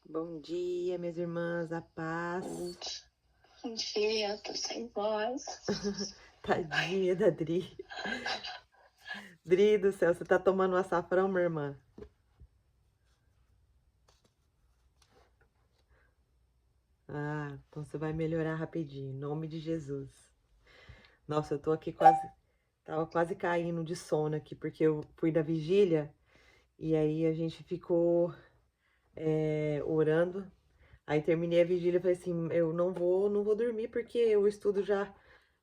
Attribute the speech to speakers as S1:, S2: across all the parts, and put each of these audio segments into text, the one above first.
S1: Bom dia, minhas irmãs, a paz.
S2: Bom dia, tô sem voz.
S1: Tadinha da Dri. Dri do céu, você tá tomando um açafrão, minha irmã? Ah, então você vai melhorar rapidinho, em nome de Jesus. Nossa, eu tô aqui tava quase caindo de sono aqui, porque eu fui da vigília e aí a gente ficou orando. Aí terminei a vigília e falei assim, eu não vou dormir porque o estudo já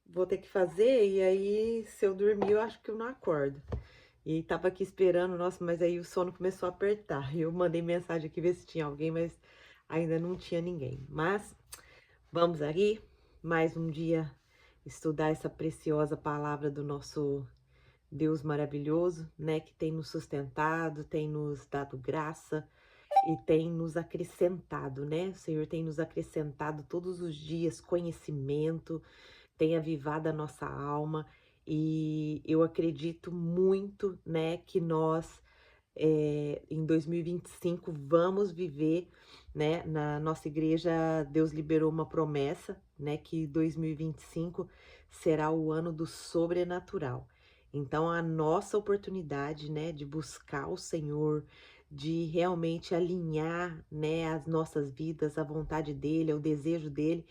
S1: vou ter que fazer e aí se eu dormir eu acho que eu não acordo. E tava aqui esperando, nossa, mas aí o sono começou a apertar. Eu mandei mensagem aqui ver se tinha alguém, mas ainda não tinha ninguém. Mas vamos aí, mais um dia estudar essa preciosa palavra do nosso Deus maravilhoso, né, que tem nos sustentado, tem nos dado graça e tem nos acrescentado, né? O Senhor tem nos acrescentado todos os dias conhecimento, tem avivado a nossa alma e eu acredito muito, né, que nós em 2025 vamos viver, né, na nossa igreja Deus liberou uma promessa, né, que 2025 será o ano do sobrenatural. Então a nossa oportunidade, né, de buscar o Senhor, de realmente alinhar, né, as nossas vidas à vontade dele, ao desejo dele,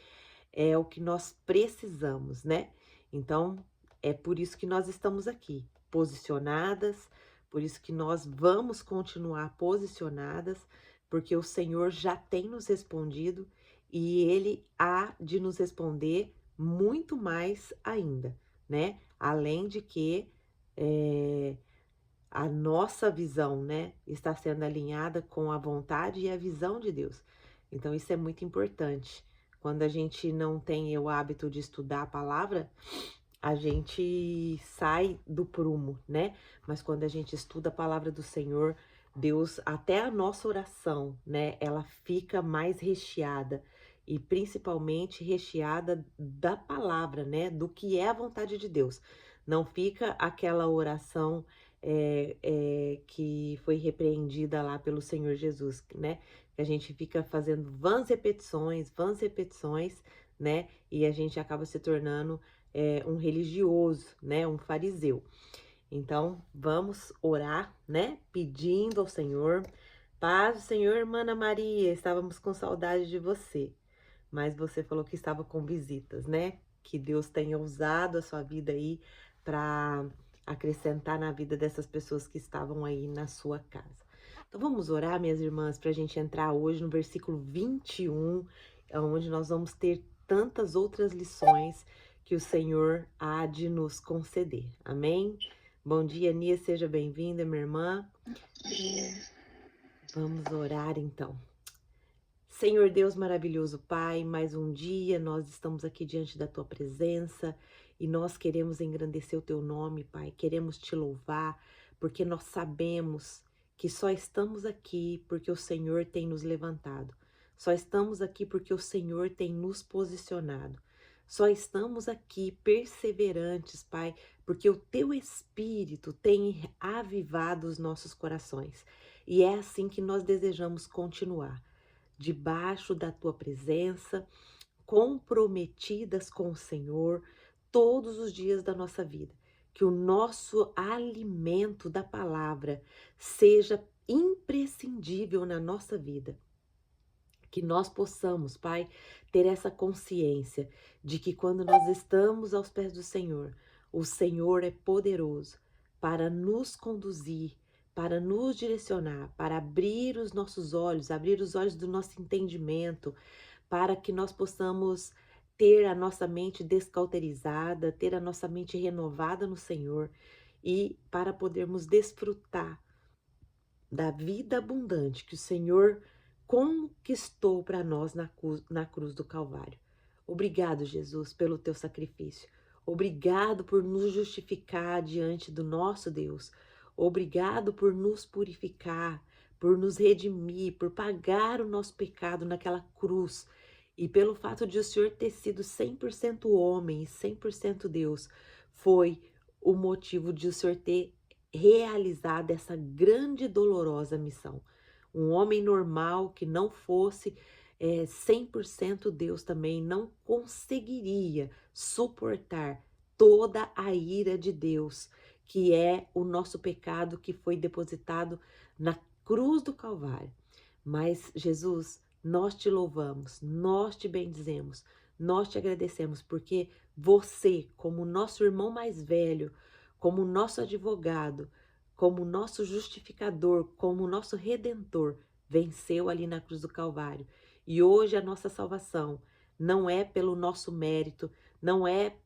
S1: é o que nós precisamos, né? Então, é por isso que nós estamos aqui, posicionadas, por isso que nós vamos continuar posicionadas, porque o Senhor já tem nos respondido e ele há de nos responder muito mais ainda, né? Além de que a nossa visão, né, está sendo alinhada com a vontade e a visão de Deus. Então, isso é muito importante. Quando a gente não tem o hábito de estudar a palavra, a gente sai do prumo, né? Mas quando a gente estuda a palavra do Senhor, Deus, até a nossa oração, né, ela fica mais recheada e principalmente recheada da palavra, né, do que é a vontade de Deus. Não fica aquela oração que foi repreendida lá pelo Senhor Jesus, né? Que a gente fica fazendo vãs repetições, né? E a gente acaba se tornando um religioso, né? Um fariseu. Então, vamos orar, né? Pedindo ao Senhor. Paz do Senhor, irmã Ana Maria, estávamos com saudade de você. Mas você falou que estava com visitas, né? Que Deus tenha usado a sua vida aí para acrescentar na vida dessas pessoas que estavam aí na sua casa. Então vamos orar, minhas irmãs, para a gente entrar hoje no versículo 21, onde nós vamos ter tantas outras lições que o Senhor há de nos conceder. Amém? Bom dia, Nia, seja bem-vinda, minha irmã. Vamos orar então. Senhor Deus maravilhoso Pai, mais um dia nós estamos aqui diante da Tua presença e nós queremos engrandecer o Teu nome, Pai, queremos Te louvar, porque nós sabemos que só estamos aqui porque o Senhor tem nos levantado, só estamos aqui porque o Senhor tem nos posicionado, só estamos aqui perseverantes, Pai, porque o Teu Espírito tem avivado os nossos corações e é assim que nós desejamos continuar debaixo da tua presença, comprometidas com o Senhor todos os dias da nossa vida. Que o nosso alimento da palavra seja imprescindível na nossa vida. Que nós possamos, Pai, ter essa consciência de que quando nós estamos aos pés do Senhor, o Senhor é poderoso para nos conduzir, para nos direcionar, para abrir os nossos olhos, abrir os olhos do nosso entendimento, para que nós possamos ter a nossa mente descauterizada, ter a nossa mente renovada no Senhor e para podermos desfrutar da vida abundante que o Senhor conquistou para nós na cruz do Calvário. Obrigado, Jesus, pelo teu sacrifício. Obrigado por nos justificar diante do nosso Deus. Obrigado por nos purificar, por nos redimir, por pagar o nosso pecado naquela cruz. E pelo fato de o Senhor ter sido 100% homem e 100% Deus, foi o motivo de o Senhor ter realizado essa grande e dolorosa missão. Um homem normal que não fosse 100% Deus também não conseguiria suportar toda a ira de Deus, que é o nosso pecado que foi depositado na cruz do Calvário. Mas, Jesus, nós te louvamos, nós te bendizemos, nós te agradecemos, porque você, como nosso irmão mais velho, como nosso advogado, como nosso justificador, como nosso redentor, venceu ali na cruz do Calvário. E hoje a nossa salvação não é pelo nosso mérito, não é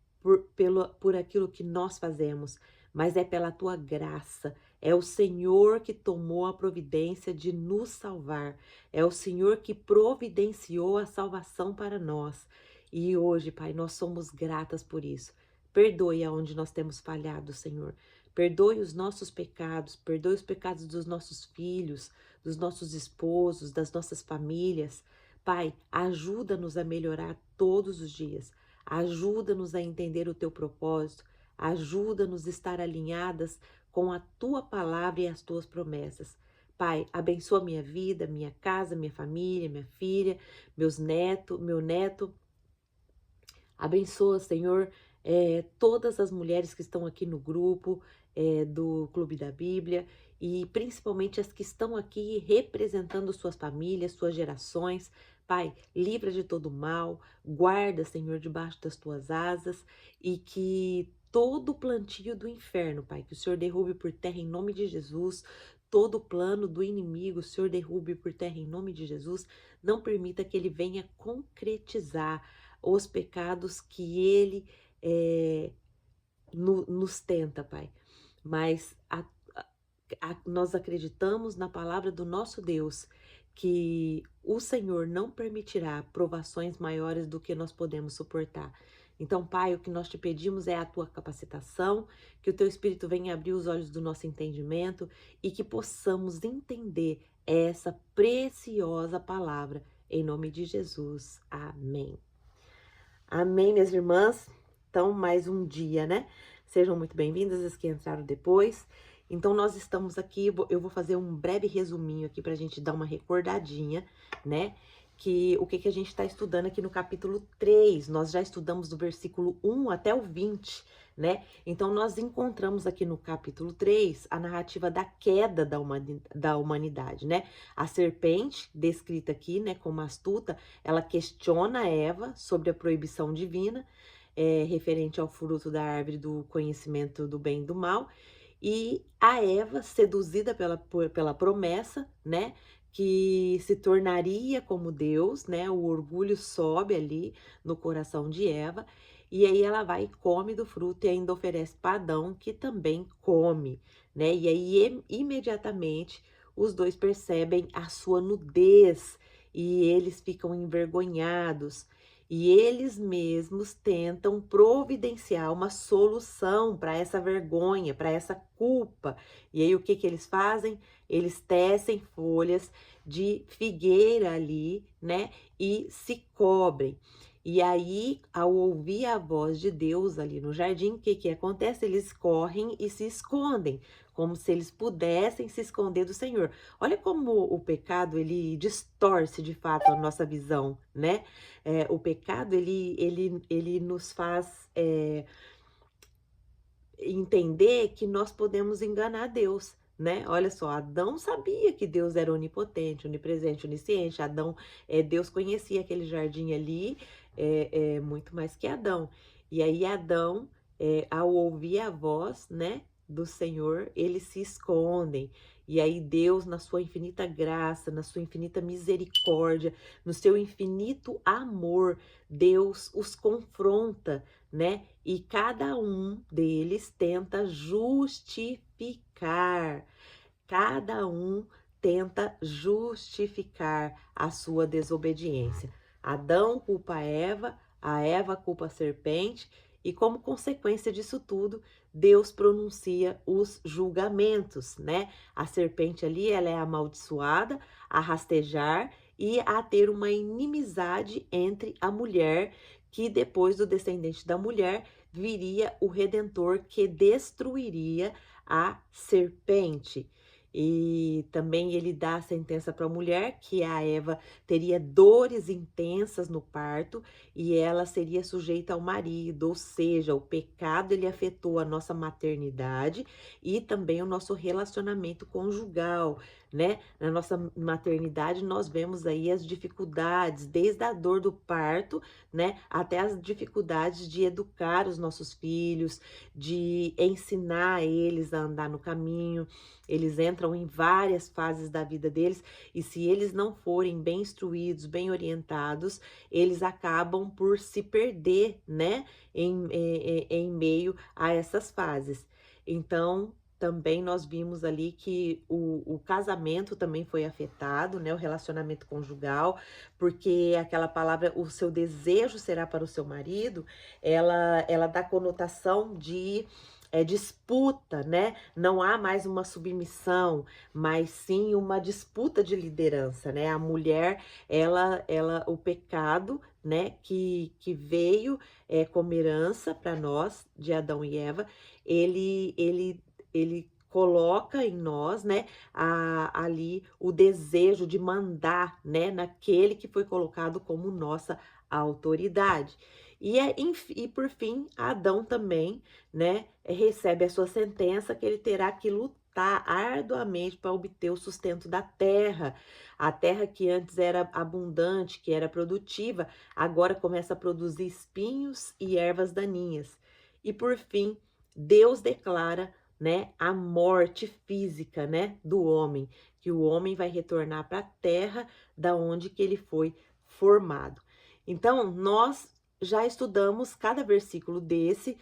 S1: por aquilo que nós fazemos, mas é pela tua graça. É o Senhor que tomou a providência de nos salvar. É o Senhor que providenciou a salvação para nós. E hoje, Pai, nós somos gratas por isso. Perdoe aonde nós temos falhado, Senhor. Perdoe os nossos pecados, perdoe os pecados dos nossos filhos, dos nossos esposos, das nossas famílias. Pai, ajuda-nos a melhorar todos os dias. Ajuda-nos a entender o teu propósito. Ajuda-nos a estar alinhadas com a tua palavra e as tuas promessas. Pai, abençoa minha vida, minha casa, minha família, minha filha, meu neto. Abençoa, Senhor, todas as mulheres que estão aqui no grupo do Clube da Bíblia e principalmente as que estão aqui representando suas famílias, suas gerações. Pai, livra de todo mal, guarda, Senhor, debaixo das tuas asas e que todo plantio do inferno, Pai, que o Senhor derrube por terra em nome de Jesus. Todo plano do inimigo, o Senhor derrube por terra em nome de Jesus. Não permita que ele venha concretizar os pecados que ele nos tenta, Pai. Mas nós acreditamos na palavra do nosso Deus, que o Senhor não permitirá provações maiores do que nós podemos suportar. Então, Pai, o que nós te pedimos é a tua capacitação, que o teu Espírito venha abrir os olhos do nosso entendimento e que possamos entender essa preciosa palavra. Em nome de Jesus. Amém. Amém, minhas irmãs? Então, mais um dia, né? Sejam muito bem-vindas as que entraram depois. Então, nós estamos aqui, eu vou fazer um breve resuminho aqui pra gente dar uma recordadinha, né? Que o que a gente está estudando aqui no capítulo 3. Nós já estudamos do versículo 1 até o 20, né? Então, nós encontramos aqui no capítulo 3 a narrativa da queda da humanidade, né? A serpente, descrita aqui, né, como astuta, ela questiona Eva sobre a proibição divina, referente ao fruto da árvore do conhecimento do bem e do mal, e a Eva, seduzida pela promessa, né, que se tornaria como Deus, né, o orgulho sobe ali no coração de Eva, e aí ela vai e come do fruto e ainda oferece para Adão, que também come, né, e aí imediatamente os dois percebem a sua nudez, e eles ficam envergonhados, e eles mesmos tentam providenciar uma solução para essa vergonha, para essa culpa. E aí o que eles fazem? Eles tecem folhas de figueira ali, né? E se cobrem. E aí, ao ouvir a voz de Deus ali no jardim, o que acontece? Eles correm e se escondem, como se eles pudessem se esconder do Senhor. Olha como o pecado, ele distorce de fato a nossa visão, né? O pecado, ele nos faz entender que nós podemos enganar Deus, né? Olha só, Adão sabia que Deus era onipotente, onipresente, onisciente. Deus conhecia aquele jardim ali muito mais que Adão. E aí Adão, ao ouvir a voz, né, do Senhor, eles se escondem. E aí Deus, na sua infinita graça, na sua infinita misericórdia, no seu infinito amor, Deus os confronta, né? E cada um deles tenta justificar. Cada um tenta justificar a sua desobediência. Adão culpa a Eva culpa a serpente, e como consequência disso tudo, Deus pronuncia os julgamentos, né? A serpente ali, ela é amaldiçoada a rastejar e a ter uma inimizade entre a mulher, que depois do descendente da mulher viria o Redentor que destruiria a serpente. E também ele dá a sentença para a mulher que a Eva teria dores intensas no parto e ela seria sujeita ao marido, ou seja, o pecado ele afetou a nossa maternidade e também o nosso relacionamento conjugal, né? Na nossa maternidade nós vemos aí as dificuldades, desde a dor do parto, né, até as dificuldades de educar os nossos filhos, de ensinar eles a andar no caminho. Eles entram em várias fases da vida deles e se eles não forem bem instruídos, bem orientados, eles acabam por se perder, né, em meio a essas fases. Então, também nós vimos ali que o casamento também foi afetado, né, o relacionamento conjugal, porque aquela palavra, o seu desejo será para o seu marido, ela dá conotação de disputa, né? Não há mais uma submissão, mas sim uma disputa de liderança, né? A mulher, o pecado, né, que veio como herança para nós, de Adão e Eva, ele coloca em nós, né, ali o desejo de mandar, né, naquele que foi colocado como nossa autoridade. E por fim, Adão também, né, recebe a sua sentença que ele terá que lutar arduamente para obter o sustento da terra. A terra que antes era abundante, que era produtiva, agora começa a produzir espinhos e ervas daninhas. E por fim, Deus declara, né, a morte física, né, do homem, que o homem vai retornar para a terra da onde que ele foi formado. Então, nós já estudamos cada versículo desse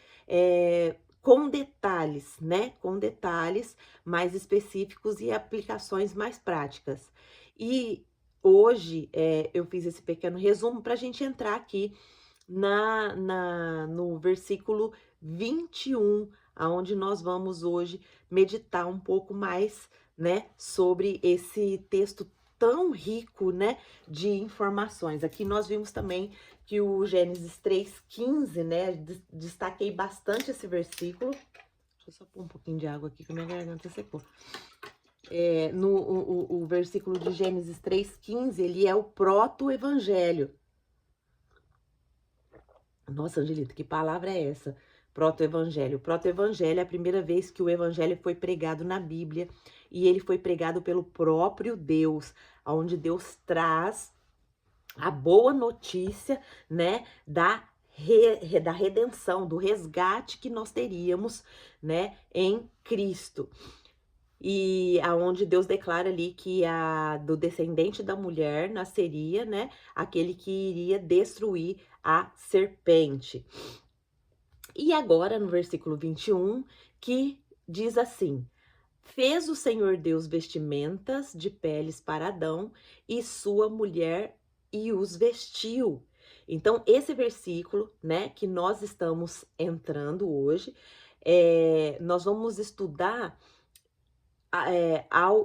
S1: com detalhes, né, com detalhes mais específicos e aplicações mais práticas. E hoje eu fiz esse pequeno resumo para a gente entrar aqui no versículo 21, aonde nós vamos hoje meditar um pouco mais, né, sobre esse texto tão rico, né, de informações. Aqui nós vimos também que o Gênesis 3:15, né, destaquei bastante esse versículo. Deixa eu só pôr um pouquinho de água aqui que minha garganta secou. O versículo de Gênesis 3:15, ele é o proto-evangelho. Nossa, Angelita, que palavra é essa? Proto-evangelho. Proto-evangelho é a primeira vez que o evangelho foi pregado na Bíblia e ele foi pregado pelo próprio Deus, onde Deus traz a boa notícia, né, da redenção, do resgate que nós teríamos, né, em Cristo. E aonde Deus declara ali que do descendente da mulher nasceria, né, aquele que iria destruir a serpente. E agora no versículo 21, que diz assim: fez o Senhor Deus vestimentas de peles para Adão e sua mulher e os vestiu. Então, esse versículo, né, que nós estamos entrando hoje, nós vamos estudar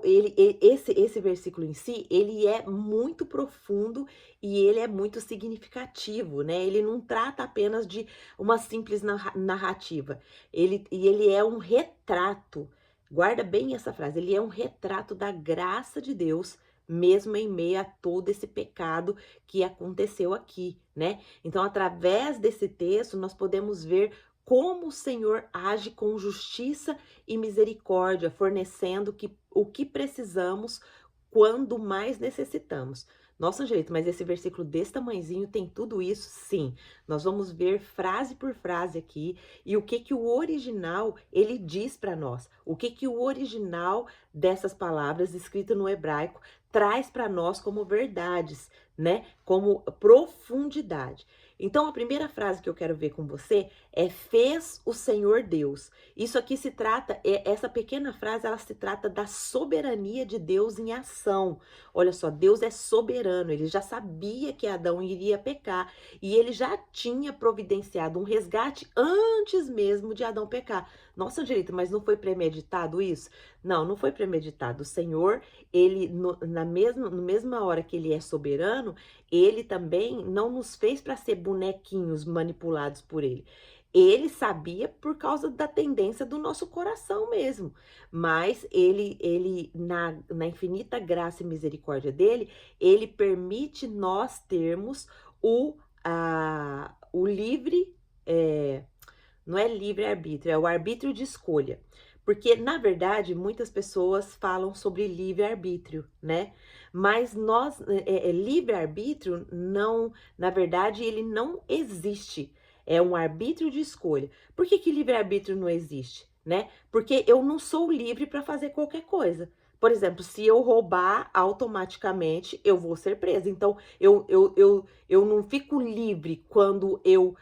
S1: esse versículo em si, ele é muito profundo e ele é muito significativo, né? Ele não trata apenas de uma simples narrativa, ele é um retrato, guarda bem essa frase, ele é um retrato da graça de Deus, mesmo em meio a todo esse pecado que aconteceu aqui, né? Então, através desse texto, nós podemos ver como o Senhor age com justiça e misericórdia, fornecendo o que precisamos quando mais necessitamos. Nossa, Angelita, mas esse versículo desse tamanhozinho tem tudo isso? Sim. Nós vamos ver frase por frase aqui e o que o original ele diz para nós. O que o original dessas palavras escritas no hebraico traz para nós como verdades, né? Como profundidade. Então, a primeira frase que eu quero ver com você é fez o Senhor Deus. Isso aqui se trata, essa pequena frase, ela se trata da soberania de Deus em ação. Olha só, Deus é soberano, ele já sabia que Adão iria pecar e ele já tinha providenciado um resgate antes mesmo de Adão pecar. Nossa, Angelita, mas não foi premeditado isso? Não, não foi premeditado. O Senhor, ele, na mesma hora que ele é soberano, ele também não nos fez para ser bonequinhos manipulados por ele. Ele sabia por causa da tendência do nosso coração mesmo, mas ele na infinita graça e misericórdia dele, ele permite nós termos o livre, não é livre-arbítrio, é o arbítrio de escolha. Porque, na verdade, muitas pessoas falam sobre livre-arbítrio, né? Mas livre-arbítrio não, na verdade, ele não existe. É um arbítrio de escolha. Por que que livre-arbítrio não existe, né? Porque eu não sou livre para fazer qualquer coisa. Por exemplo, se eu roubar, automaticamente eu vou ser presa. Então, eu não fico livre quando eu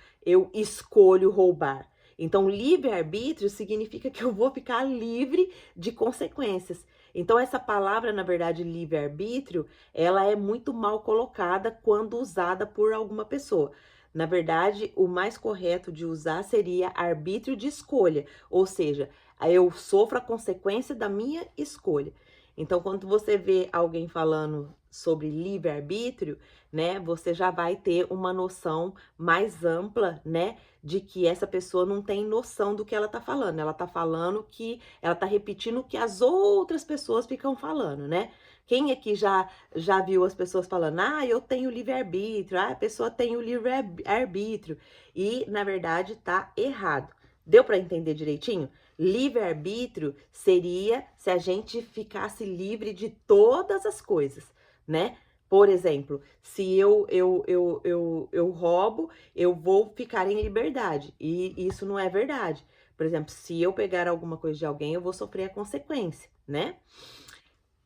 S1: escolho roubar. Então, livre-arbítrio significa que eu vou ficar livre de consequências. Então, essa palavra, na verdade, livre-arbítrio, ela é muito mal colocada quando usada por alguma pessoa. Na verdade, o mais correto de usar seria arbítrio de escolha, ou seja, eu sofro a consequência da minha escolha. Então, quando você vê alguém falando sobre livre-arbítrio, né, você já vai ter uma noção mais ampla, né, de que essa pessoa não tem noção do que ela tá falando. Ela tá falando que ela tá repetindo o que as outras pessoas ficam falando, né? Quem aqui já viu as pessoas falando: "Ah, eu tenho livre-arbítrio. Ah, a pessoa tem o livre-arbítrio". E, na verdade, tá errado. Deu para entender direitinho? Livre-arbítrio seria se a gente ficasse livre de todas as coisas, né? Por exemplo, se eu roubo, eu vou ficar em liberdade. E isso não é verdade. Por exemplo, se eu pegar alguma coisa de alguém, eu vou sofrer a consequência, né?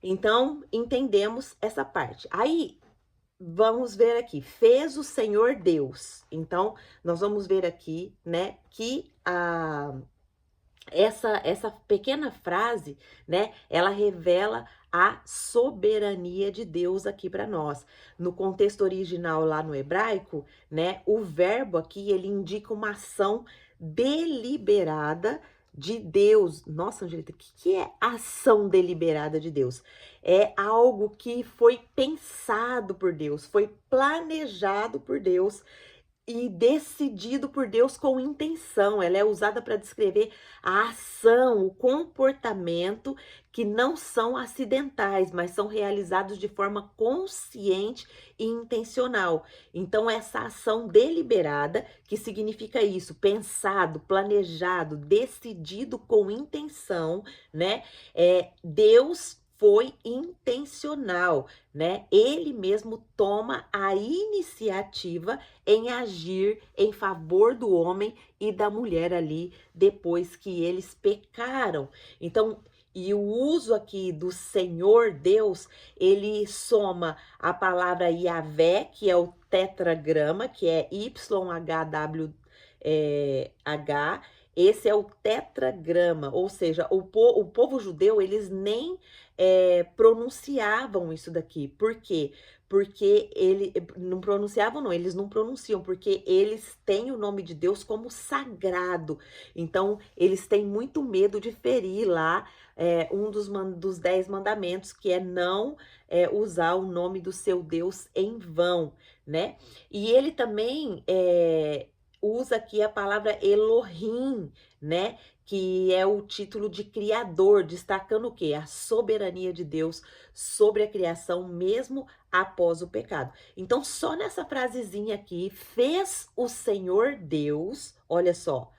S1: Então, entendemos essa parte. Aí, vamos ver aqui. Fez o Senhor Deus. Então, nós vamos ver aqui, né, que essa pequena frase, né, ela revela a soberania de Deus aqui para nós. No contexto original lá no hebraico, né, o verbo aqui ele indica uma ação deliberada de Deus. Nossa, Angelita, o que é ação deliberada de Deus? É algo que foi pensado por Deus, foi planejado por Deus e decidido por Deus com intenção. Ela é usada para descrever a ação, o comportamento que não são acidentais, mas são realizados de forma consciente e intencional. Então, essa ação deliberada, que significa isso, pensado, planejado, decidido com intenção, né? Deus foi intencional, né? Ele mesmo toma a iniciativa em agir em favor do homem e da mulher ali depois que eles pecaram. Então, e o uso aqui do Senhor Deus, ele soma a palavra Yahvé, que é o tetragrama, que é YHWH. Esse é o tetragrama, ou seja, o povo judeu, eles nem pronunciavam isso daqui. Por quê? Porque não pronunciavam, não, eles não pronunciam, porque eles têm o nome de Deus como sagrado. Então, eles têm muito medo de ferir lá um dos 10 mandamentos, que é não usar o nome do seu Deus em vão, né? E ele também usa aqui a palavra Elohim, né? Que é o título de criador, destacando o quê? A soberania de Deus sobre a criação, mesmo após o pecado. Então, só nessa frasezinha aqui, fez o Senhor Deus, olha só,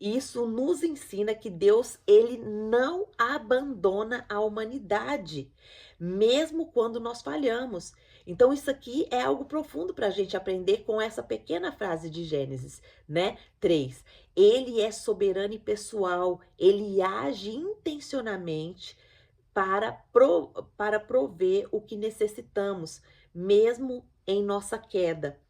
S1: isso nos ensina que Deus, ele não abandona a humanidade, mesmo quando nós falhamos. Então, isso aqui é algo profundo para a gente aprender com essa pequena frase de Gênesis, né? 3. Ele é soberano e pessoal, ele age intencionalmente para prover o que necessitamos, mesmo em nossa queda.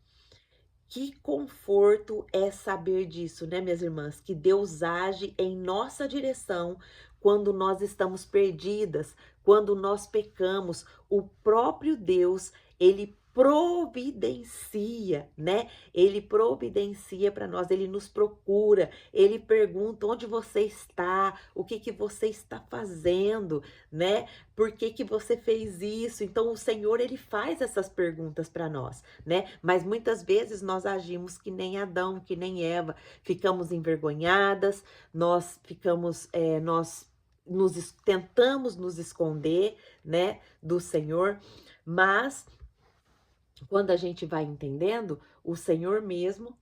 S1: Que conforto é saber disso, né, minhas irmãs? Que Deus age em nossa direção quando nós estamos perdidas, quando nós pecamos. O próprio Deus, ele providencia, né? Ele providencia para nós, ele nos procura, ele pergunta onde você está, o que que você está fazendo, né? Por que que você fez isso? Então o Senhor ele faz essas perguntas para nós, né? Mas muitas vezes nós agimos que nem Adão, que nem Eva, ficamos envergonhadas, nós ficamos, tentamos nos esconder, né, do Senhor, mas quando a gente vai entendendo, o Senhor mesmo,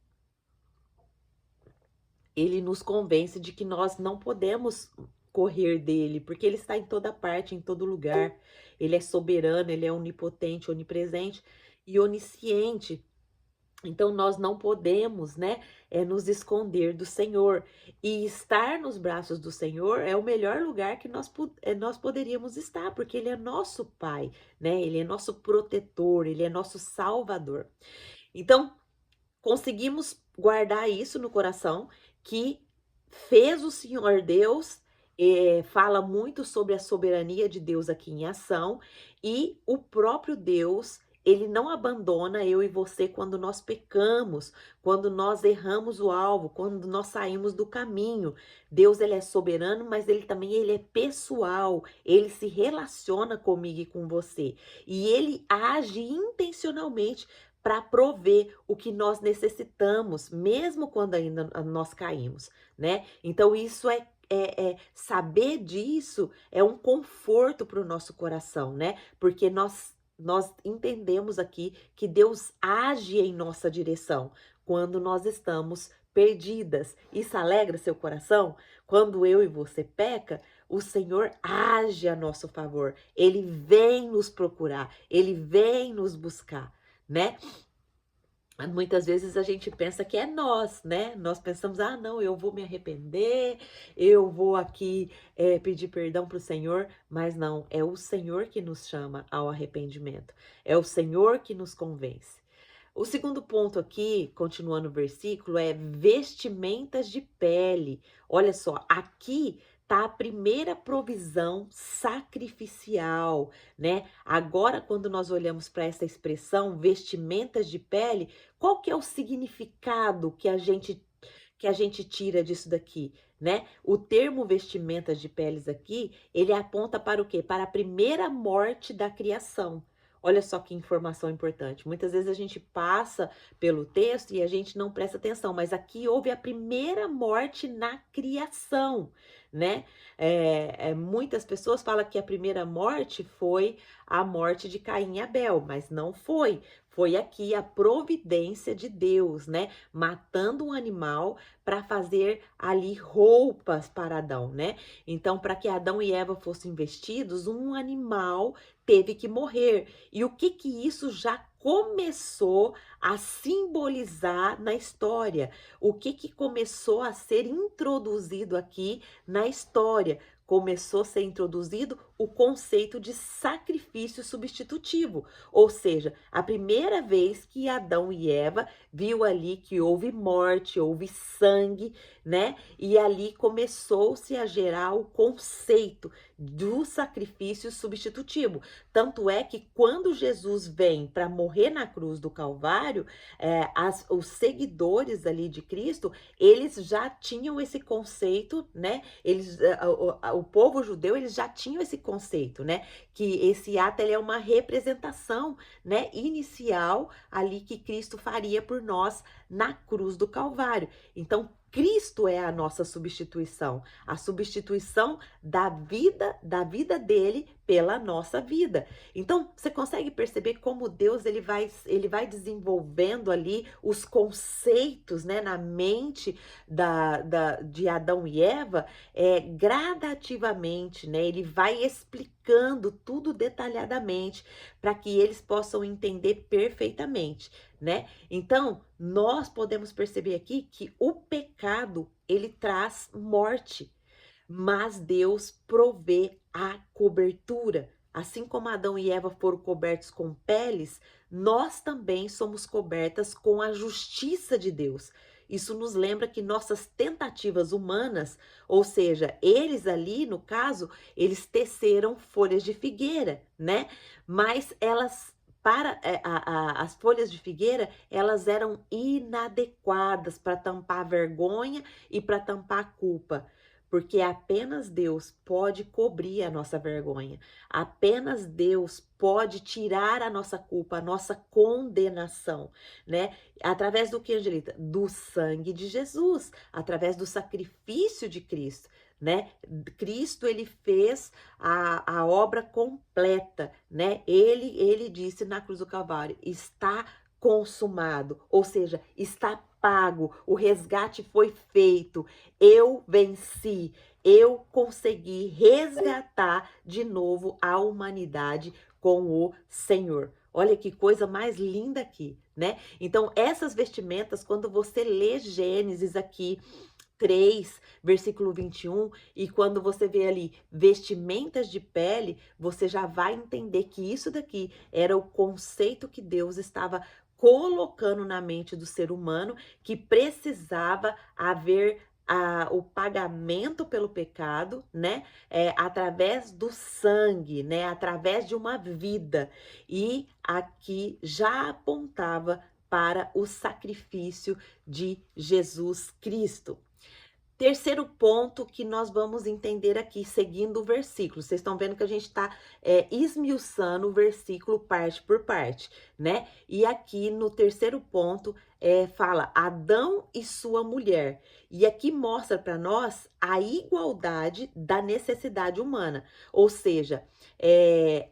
S1: ele nos convence de que nós não podemos correr dele, porque ele está em toda parte, em todo lugar. Ele é soberano, ele é onipotente, onipresente e onisciente. Então nós não podemos, né, nos esconder do Senhor. E estar nos braços do Senhor é o melhor lugar que nós poderíamos estar, porque Ele é nosso Pai, né? Ele é nosso protetor, Ele é nosso Salvador. Então, conseguimos guardar isso no coração, que fez o Senhor Deus, fala muito sobre a soberania de Deus aqui em ação, e o próprio Deus, ele não abandona eu e você quando nós pecamos, quando nós erramos o alvo, quando nós saímos do caminho. Deus, ele é soberano, mas ele é pessoal, ele se relaciona comigo e com você, e ele age intencionalmente para prover o que nós necessitamos, mesmo quando ainda nós caímos, né? Então, isso saber disso é um conforto para o nosso coração, né? Porque nós entendemos aqui que Deus age em nossa direção quando nós estamos perdidas. Isso alegra seu coração? Quando eu e você peca, o Senhor age a nosso favor. Ele vem nos procurar, ele vem nos buscar, né? Muitas vezes a gente pensa que é nós, né? Nós pensamos, ah, não, eu vou me arrepender, eu vou aqui pedir perdão para o Senhor, mas não, é o Senhor que nos chama ao arrependimento, é o Senhor que nos convence. O segundo ponto aqui, continuando o versículo, é vestimentas de pele. Olha só, aqui tá a primeira provisão sacrificial, né? Agora, quando nós olhamos para essa expressão, vestimentas de pele, qual que é o significado que a gente tira disso daqui, né? O termo vestimentas de peles aqui, ele aponta para o quê? Para a primeira morte da criação. Olha só que informação importante. Muitas vezes a gente passa pelo texto e a gente não presta atenção, mas aqui houve a primeira morte na criação, né? Muitas pessoas falam que a primeira morte foi a morte de Caim e Abel, mas não foi. Foi aqui a providência de Deus, né? Matando um animal para fazer ali roupas para Adão, né? Então, para que Adão e Eva fossem vestidos, um animal teve que morrer. E o que isso já começou a simbolizar na história? O que começou a ser introduzido aqui na história? Começou a ser introduzido o conceito de sacrifício substitutivo, ou seja, a primeira vez que Adão e Eva viu ali que houve morte, houve sangue, né? E ali começou-se a gerar o conceito do sacrifício substitutivo. Tanto é que quando Jesus vem para morrer na cruz do Calvário, os seguidores ali de Cristo, eles já tinham esse conceito, né? O povo judeu, eles já tinham esse conceito, né? Que esse ato ele é uma representação, né? Inicial ali que Cristo faria por nós na cruz do Calvário. Então, Cristo é a nossa substituição, a substituição da vida dele pela nossa vida. Então, você consegue perceber como Deus ele vai desenvolvendo ali os conceitos, né, na mente de Adão e Eva, gradativamente, né? Ele vai explicando tudo detalhadamente para que eles possam entender perfeitamente, né? Então, nós podemos perceber aqui que o pecado, ele traz morte, mas Deus provê a cobertura. Assim como Adão e Eva foram cobertos com peles, nós também somos cobertas com a justiça de Deus. Isso nos lembra que nossas tentativas humanas, ou seja, eles ali, no caso, eles teceram folhas de figueira, né? Mas elas as folhas de figueira, elas eram inadequadas para tampar a vergonha e para tampar a culpa. Porque apenas Deus pode cobrir a nossa vergonha. Apenas Deus pode tirar a nossa culpa, a nossa condenação, né? Através do que, Angelita? Do sangue de Jesus, através do sacrifício de Cristo, né? Cristo, ele fez a obra completa, né? Ele disse na cruz do Calvário, está consumado, ou seja, está pago, o resgate foi feito, eu venci, eu consegui resgatar de novo a humanidade com o Senhor. Olha que coisa mais linda aqui, né? Então, essas vestimentas, quando você lê Gênesis aqui, 3, versículo 21, e quando você vê ali vestimentas de pele, você já vai entender que isso daqui era o conceito que Deus estava colocando na mente do ser humano, que precisava haver o pagamento pelo pecado, né? Através do sangue, né? Através de uma vida. E aqui já apontava para o sacrifício de Jesus Cristo. Terceiro ponto que nós vamos entender aqui, seguindo o versículo. Vocês estão vendo que a gente está esmiuçando o versículo parte por parte, né? E aqui no terceiro ponto fala Adão e sua mulher. E aqui mostra para nós a igualdade da necessidade humana. Ou seja,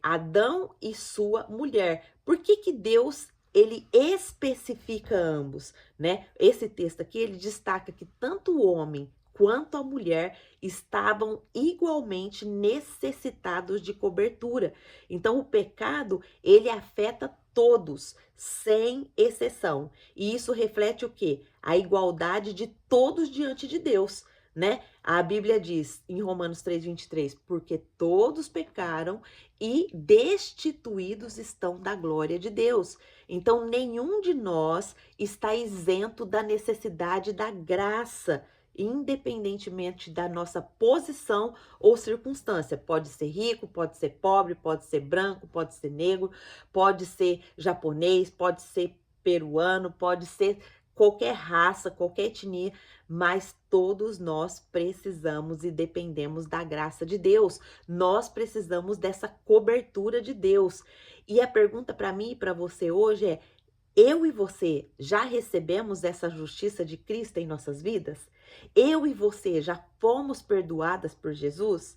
S1: Adão e sua mulher. Por que Deus ele especifica ambos, né? Esse texto aqui, ele destaca que tanto o homem quanto a mulher estavam igualmente necessitados de cobertura. Então, o pecado, ele afeta todos, sem exceção. E isso reflete o quê? A igualdade de todos diante de Deus, né? A Bíblia diz em Romanos 3:23, porque todos pecaram e destituídos estão da glória de Deus. Então, nenhum de nós está isento da necessidade da graça, independentemente da nossa posição ou circunstância. Pode ser rico, pode ser pobre, pode ser branco, pode ser negro, pode ser japonês, pode ser peruano, pode ser qualquer raça, qualquer etnia, mas todos nós precisamos e dependemos da graça de Deus. Nós precisamos dessa cobertura de Deus. E a pergunta para mim e para você hoje é: eu e você já recebemos essa justiça de Cristo em nossas vidas? Eu e você já fomos perdoadas por Jesus?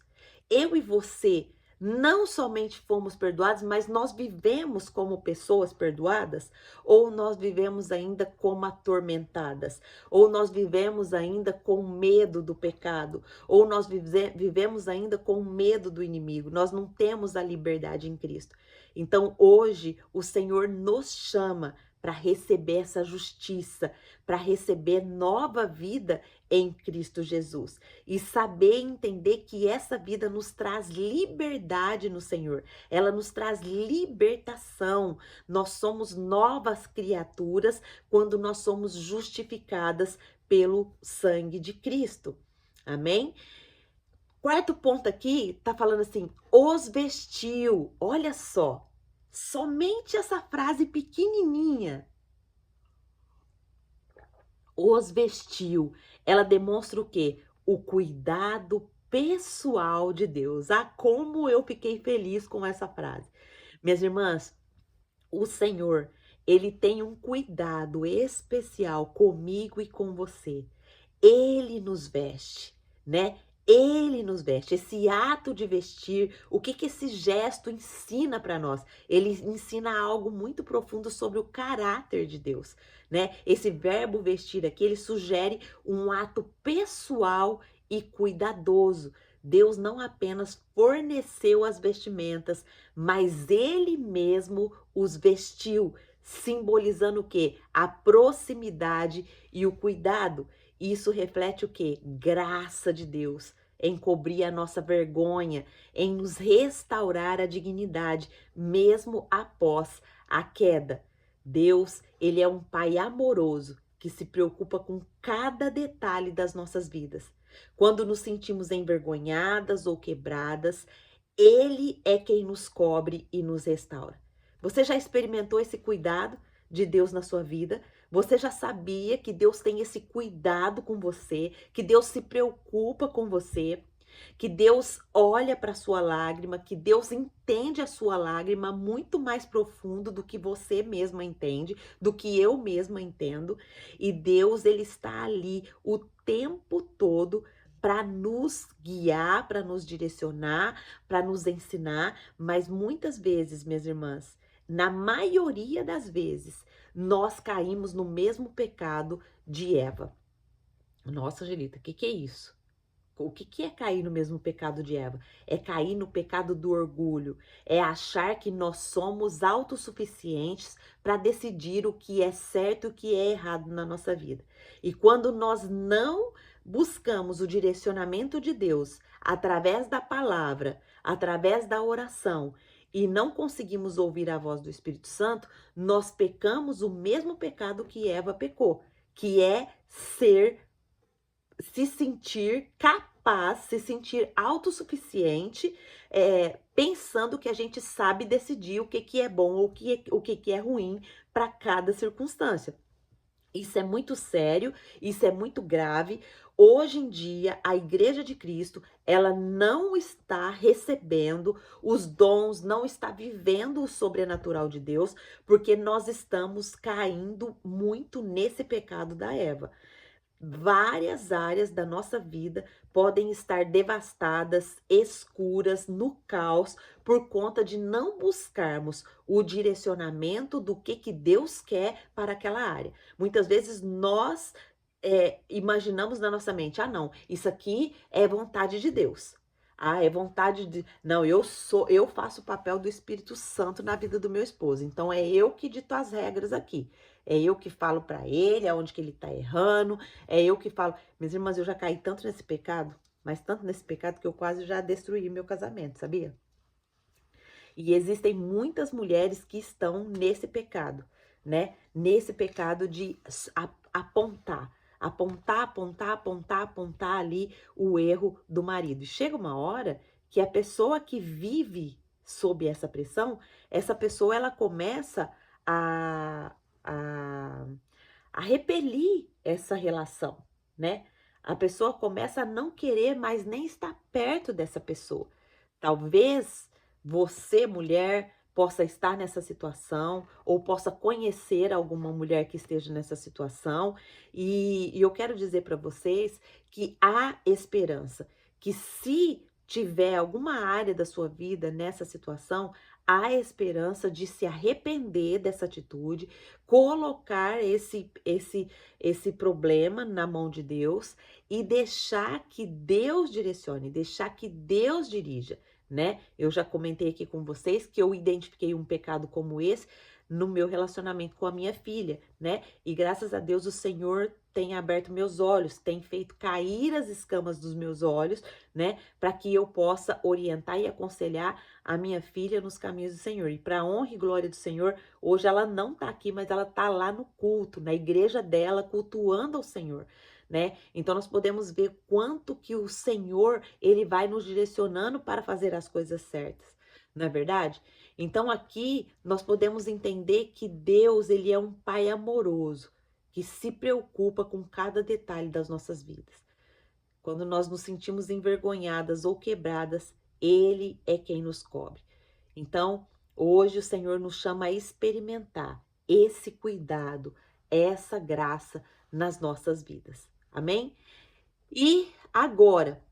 S1: Eu e você não somente fomos perdoados, mas nós vivemos como pessoas perdoadas? Ou nós vivemos ainda como atormentadas? Ou nós vivemos ainda com medo do pecado? Ou nós vivemos ainda com medo do inimigo? Nós não temos a liberdade em Cristo. Então, hoje, o Senhor nos chama para receber essa justiça, para receber nova vida em Cristo Jesus. E saber entender que essa vida nos traz liberdade no Senhor. Ela nos traz libertação. Nós somos novas criaturas quando nós somos justificadas pelo sangue de Cristo. Amém? Quarto ponto aqui, tá falando assim, os vestiu. Olha só, somente essa frase pequenininha, os vestiu, ela demonstra o quê? O cuidado pessoal de Deus. Ah, como eu fiquei feliz com essa frase. Minhas irmãs, o Senhor, ele tem um cuidado especial comigo e com você. Ele nos veste, né? Ele nos veste. Esse ato de vestir, o que esse gesto ensina para nós? Ele ensina algo muito profundo sobre o caráter de Deus, né? Esse verbo vestir aqui, ele sugere um ato pessoal e cuidadoso. Deus não apenas forneceu as vestimentas, mas ele mesmo os vestiu, simbolizando o quê? A proximidade e o cuidado. Isso reflete o quê? Graça de Deus em cobrir a nossa vergonha, em nos restaurar a dignidade, mesmo após a queda. Deus, ele é um Pai amoroso que se preocupa com cada detalhe das nossas vidas. Quando nos sentimos envergonhadas ou quebradas, ele é quem nos cobre e nos restaura. Você já experimentou esse cuidado de Deus na sua vida? Você já sabia que Deus tem esse cuidado com você, que Deus se preocupa com você, que Deus olha para a sua lágrima, que Deus entende a sua lágrima muito mais profundo do que você mesma entende, do que eu mesma entendo, e Deus ele está ali o tempo todo para nos guiar, para nos direcionar, para nos ensinar, mas muitas vezes, minhas irmãs, na maioria das vezes, nós caímos no mesmo pecado de Eva. Nossa, Angelita, o que é isso? O que é cair no mesmo pecado de Eva? É cair no pecado do orgulho, é achar que nós somos autossuficientes para decidir o que é certo e o que é errado na nossa vida. E quando nós não buscamos o direcionamento de Deus através da palavra, através da oração, e não conseguimos ouvir a voz do Espírito Santo, nós pecamos o mesmo pecado que Eva pecou, que é se sentir capaz, se sentir autossuficiente, pensando que a gente sabe decidir o que é bom ou o que é ruim para cada circunstância. Isso é muito sério, isso é muito grave. Hoje em dia, a Igreja de Cristo, ela não está recebendo os dons, não está vivendo o sobrenatural de Deus, porque nós estamos caindo muito nesse pecado da Eva. Várias áreas da nossa vida podem estar devastadas, escuras, no caos, por conta de não buscarmos o direcionamento do que Deus quer para aquela área. Muitas vezes nós imaginamos na nossa mente, ah, não, isso aqui é vontade de Deus. Ah, é vontade de. Não, eu faço o papel do Espírito Santo na vida do meu esposo. Então é eu que dito as regras aqui. É eu que falo para ele aonde que ele tá errando. É eu que falo. Minhas irmãs, eu já caí tanto nesse pecado, mas tanto nesse pecado que eu quase já destruí meu casamento, sabia? E existem muitas mulheres que estão nesse pecado, né? Nesse pecado de apontar ali o erro do marido. E chega uma hora que a pessoa que vive sob essa pressão, essa pessoa ela começa a, a repelir essa relação, né? A pessoa começa a não querer mais nem estar perto dessa pessoa. Talvez você, mulher, possa estar nessa situação ou possa conhecer alguma mulher que esteja nessa situação. E eu quero dizer para vocês que há esperança, que se tiver alguma área da sua vida nessa situação, há esperança de se arrepender dessa atitude, colocar esse problema na mão de Deus e deixar que Deus direcione, deixar que Deus dirija, né? Eu já comentei aqui com vocês que eu identifiquei um pecado como esse no meu relacionamento com a minha filha, né? E graças a Deus o Senhor tem aberto meus olhos, tem feito cair as escamas dos meus olhos, né? Para que eu possa orientar e aconselhar a minha filha nos caminhos do Senhor. E para honra e glória do Senhor, hoje ela não tá aqui, mas ela tá lá no culto, na igreja dela, cultuando ao Senhor, né? Então nós podemos ver quanto que o Senhor, ele vai nos direcionando para fazer as coisas certas. Não é verdade? Então aqui nós podemos entender que Deus, ele é um pai amoroso, que se preocupa com cada detalhe das nossas vidas. Quando nós nos sentimos envergonhadas ou quebradas, ele é quem nos cobre. Então, hoje o Senhor nos chama a experimentar esse cuidado, essa graça nas nossas vidas. Amém? E agora,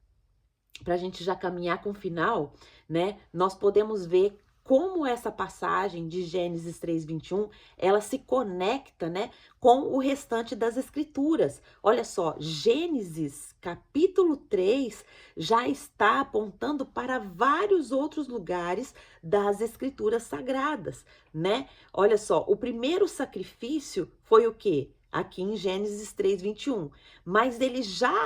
S1: para a gente já caminhar com o final, né? Nós podemos ver como essa passagem de Gênesis 3:21, ela se conecta, né, com o restante das escrituras. Olha só, Gênesis capítulo 3 já está apontando para vários outros lugares das escrituras sagradas, né? Olha só, o primeiro sacrifício foi o quê? Aqui em Gênesis 3:21, mas ele já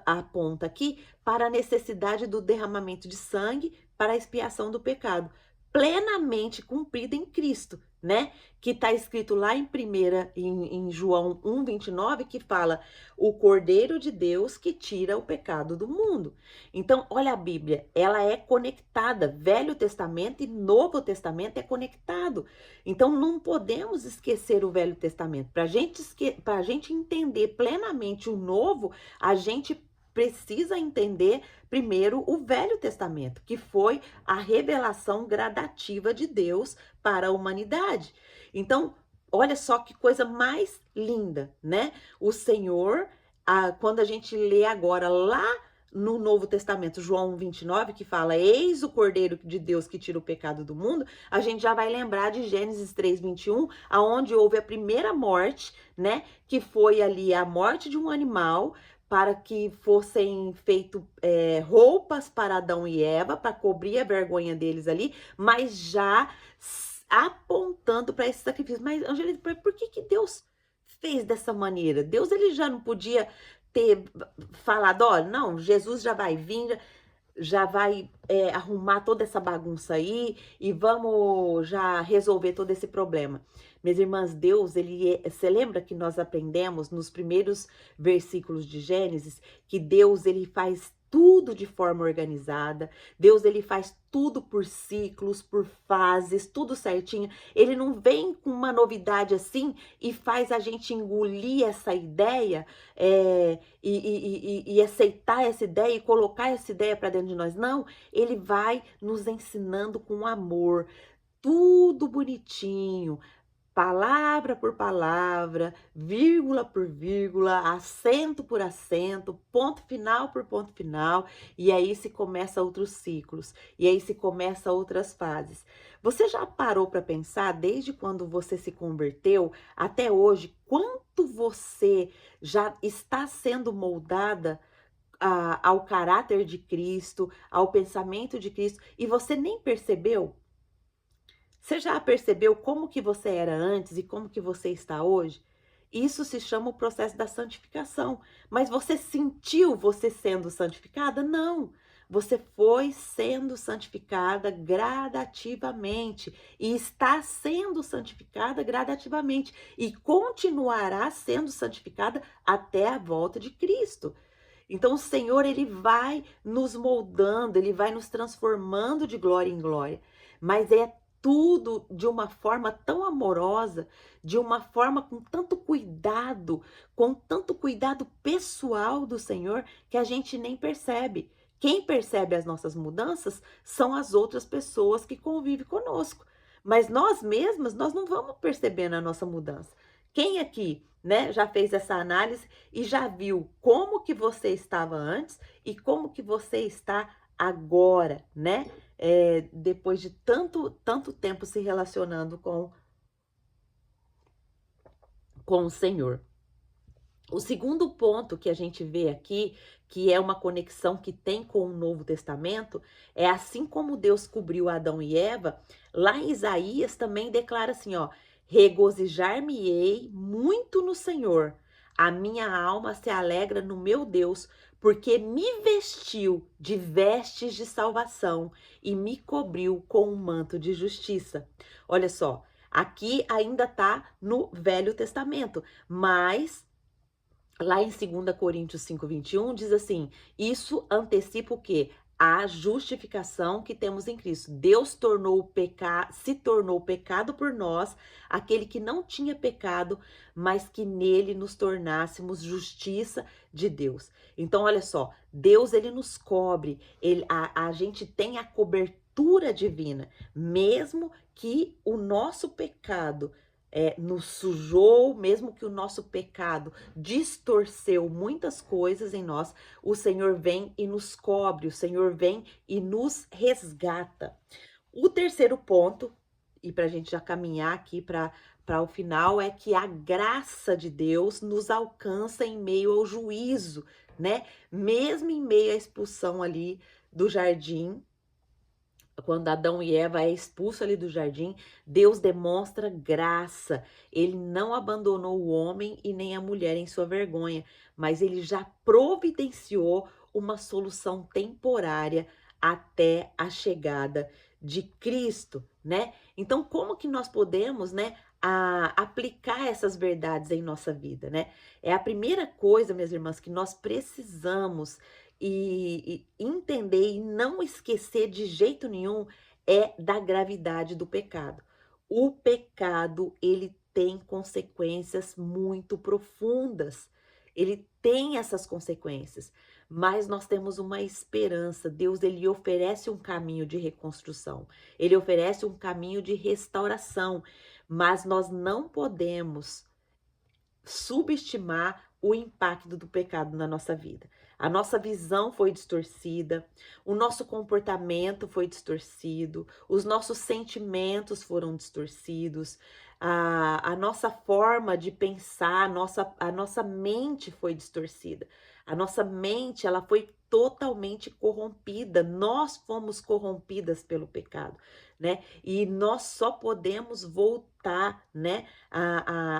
S1: aponta aqui para a necessidade do derramamento de sangue para a expiação do pecado, plenamente cumprida em Cristo, né? Que está escrito lá em João 1:29, que fala o Cordeiro de Deus que tira o pecado do mundo. Então, olha a Bíblia, ela é conectada. Velho Testamento e Novo Testamento é conectado. Então, não podemos esquecer o Velho Testamento. Para a gente entender plenamente o Novo, a gente precisa entender primeiro o Velho Testamento, que foi a revelação gradativa de Deus para a humanidade. Então, olha só que coisa mais linda, né? O Senhor, quando a gente lê agora lá no Novo Testamento, João 1:29, que fala, eis o Cordeiro de Deus que tira o pecado do mundo, a gente já vai lembrar de Gênesis 3:21, aonde houve a primeira morte, né? Que foi ali a morte de um animal, para que fossem feitas roupas para Adão e Eva, para cobrir a vergonha deles ali, mas já apontando para esse sacrifício. Mas, Angelina, por que Deus fez dessa maneira? Deus, ele já não podia ter falado, olha, não, Jesus já vai vir, já vai arrumar toda essa bagunça aí e vamos já resolver todo esse problema. Minhas irmãs, Deus, você lembra que nós aprendemos nos primeiros versículos de Gênesis que Deus, ele faz tudo de forma organizada. Deus, ele faz tudo por ciclos, por fases, tudo certinho. Ele não vem com uma novidade assim e faz a gente engolir essa ideia e aceitar essa ideia e colocar essa ideia para dentro de nós. Não, ele vai nos ensinando com amor, tudo bonitinho, palavra por palavra, vírgula por vírgula, acento por acento, ponto final por ponto final, e aí se começa outros ciclos, e aí se começa outras fases. Você já parou para pensar, desde quando você se converteu até hoje, quanto você já está sendo moldada ao caráter de Cristo, ao pensamento de Cristo, e você nem percebeu? Você já percebeu como que você era antes e como que você está hoje? Isso se chama o processo da santificação. Mas você sentiu você sendo santificada? Não. Você foi sendo santificada gradativamente e está sendo santificada gradativamente e continuará sendo santificada até a volta de Cristo. Então o Senhor, ele vai nos moldando, ele vai nos transformando de glória em glória, mas é tudo de uma forma tão amorosa, de uma forma com tanto cuidado pessoal do Senhor, que a gente nem percebe. Quem percebe as nossas mudanças são as outras pessoas que convivem conosco. Mas nós mesmas, nós não vamos percebendo a nossa mudança. Quem aqui, né, já fez essa análise e já viu como que você estava antes e como que você está agora, né? Depois de tanto tempo se relacionando com o Senhor. O segundo ponto que a gente vê aqui, que é uma conexão que tem com o Novo Testamento, é assim como Deus cobriu Adão e Eva, lá em Isaías também declara assim, ó, regozijar-me-ei muito no Senhor, a minha alma se alegra no meu Deus, porque me vestiu de vestes de salvação e me cobriu com um manto de justiça. Olha só, aqui ainda tá no Velho Testamento, mas lá em 2 Coríntios 5:21 diz assim, isso antecipa o quê? A justificação que temos em Cristo. Deus se tornou pecado por nós, aquele que não tinha pecado, mas que nele nos tornássemos justiça de Deus. Então, olha só, Deus, ele nos cobre, a gente tem a cobertura divina, mesmo que o nosso pecado nos sujou, mesmo que o nosso pecado distorceu muitas coisas em nós, o Senhor vem e nos cobre, o Senhor vem e nos resgata. O terceiro ponto, e para a gente já caminhar aqui para o final, é que a graça de Deus nos alcança em meio ao juízo, né? Mesmo em meio à expulsão ali do jardim, quando Adão e Eva é expulso ali do jardim, Deus demonstra graça. Ele não abandonou o homem e nem a mulher em sua vergonha, mas ele já providenciou uma solução temporária até a chegada de Cristo, né? Então, como que nós podemos, né, aplicar essas verdades em nossa vida, né? É a primeira coisa, minhas irmãs, que nós precisamos e entender e não esquecer de jeito nenhum é da gravidade do pecado. O pecado, ele tem consequências muito profundas. Ele tem essas consequências, mas nós temos uma esperança. Deus, ele oferece um caminho de reconstrução. Ele oferece um caminho de restauração, mas nós não podemos subestimar o impacto do pecado na nossa vida. A nossa visão foi distorcida, o nosso comportamento foi distorcido, os nossos sentimentos foram distorcidos, a nossa forma de pensar, a nossa mente foi distorcida. A nossa mente, ela foi totalmente corrompida. Nós fomos corrompidas pelo pecado, né? E nós só podemos voltar, né,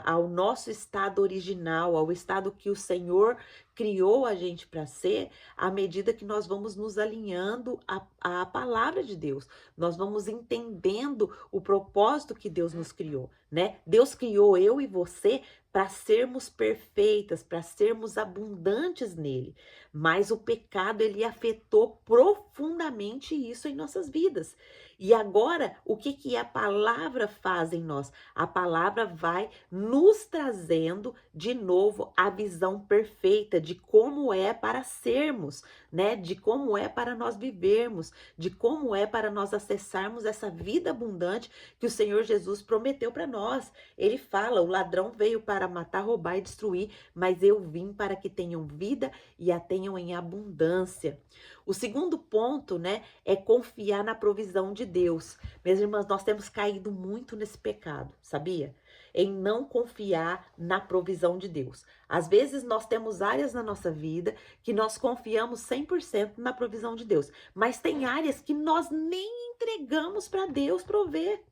S1: ao nosso estado original, ao estado que o Senhor criou a gente para ser, à medida que nós vamos nos alinhando à palavra de Deus. Nós vamos entendendo o propósito que Deus nos criou, né? Deus criou eu e você para sermos perfeitas, para sermos abundantes nele. Mas o pecado, ele afetou profundamente isso em nossas vidas. E agora, o que a palavra faz em nós? A palavra vai nos trazendo de novo a visão perfeita de como é para sermos, né? De como é para nós vivermos, de como é para nós acessarmos essa vida abundante que o Senhor Jesus prometeu para nós. Ele fala: o ladrão veio para matar, roubar e destruir, mas eu vim para que tenham vida e a tenham em abundância. O segundo ponto, né, é confiar na provisão de Deus. Minhas irmãs, nós temos caído muito nesse pecado, sabia? Em não confiar na provisão de Deus. Às vezes nós temos áreas na nossa vida que nós confiamos 100% na provisão de Deus, mas tem áreas que nós nem entregamos para Deus prover.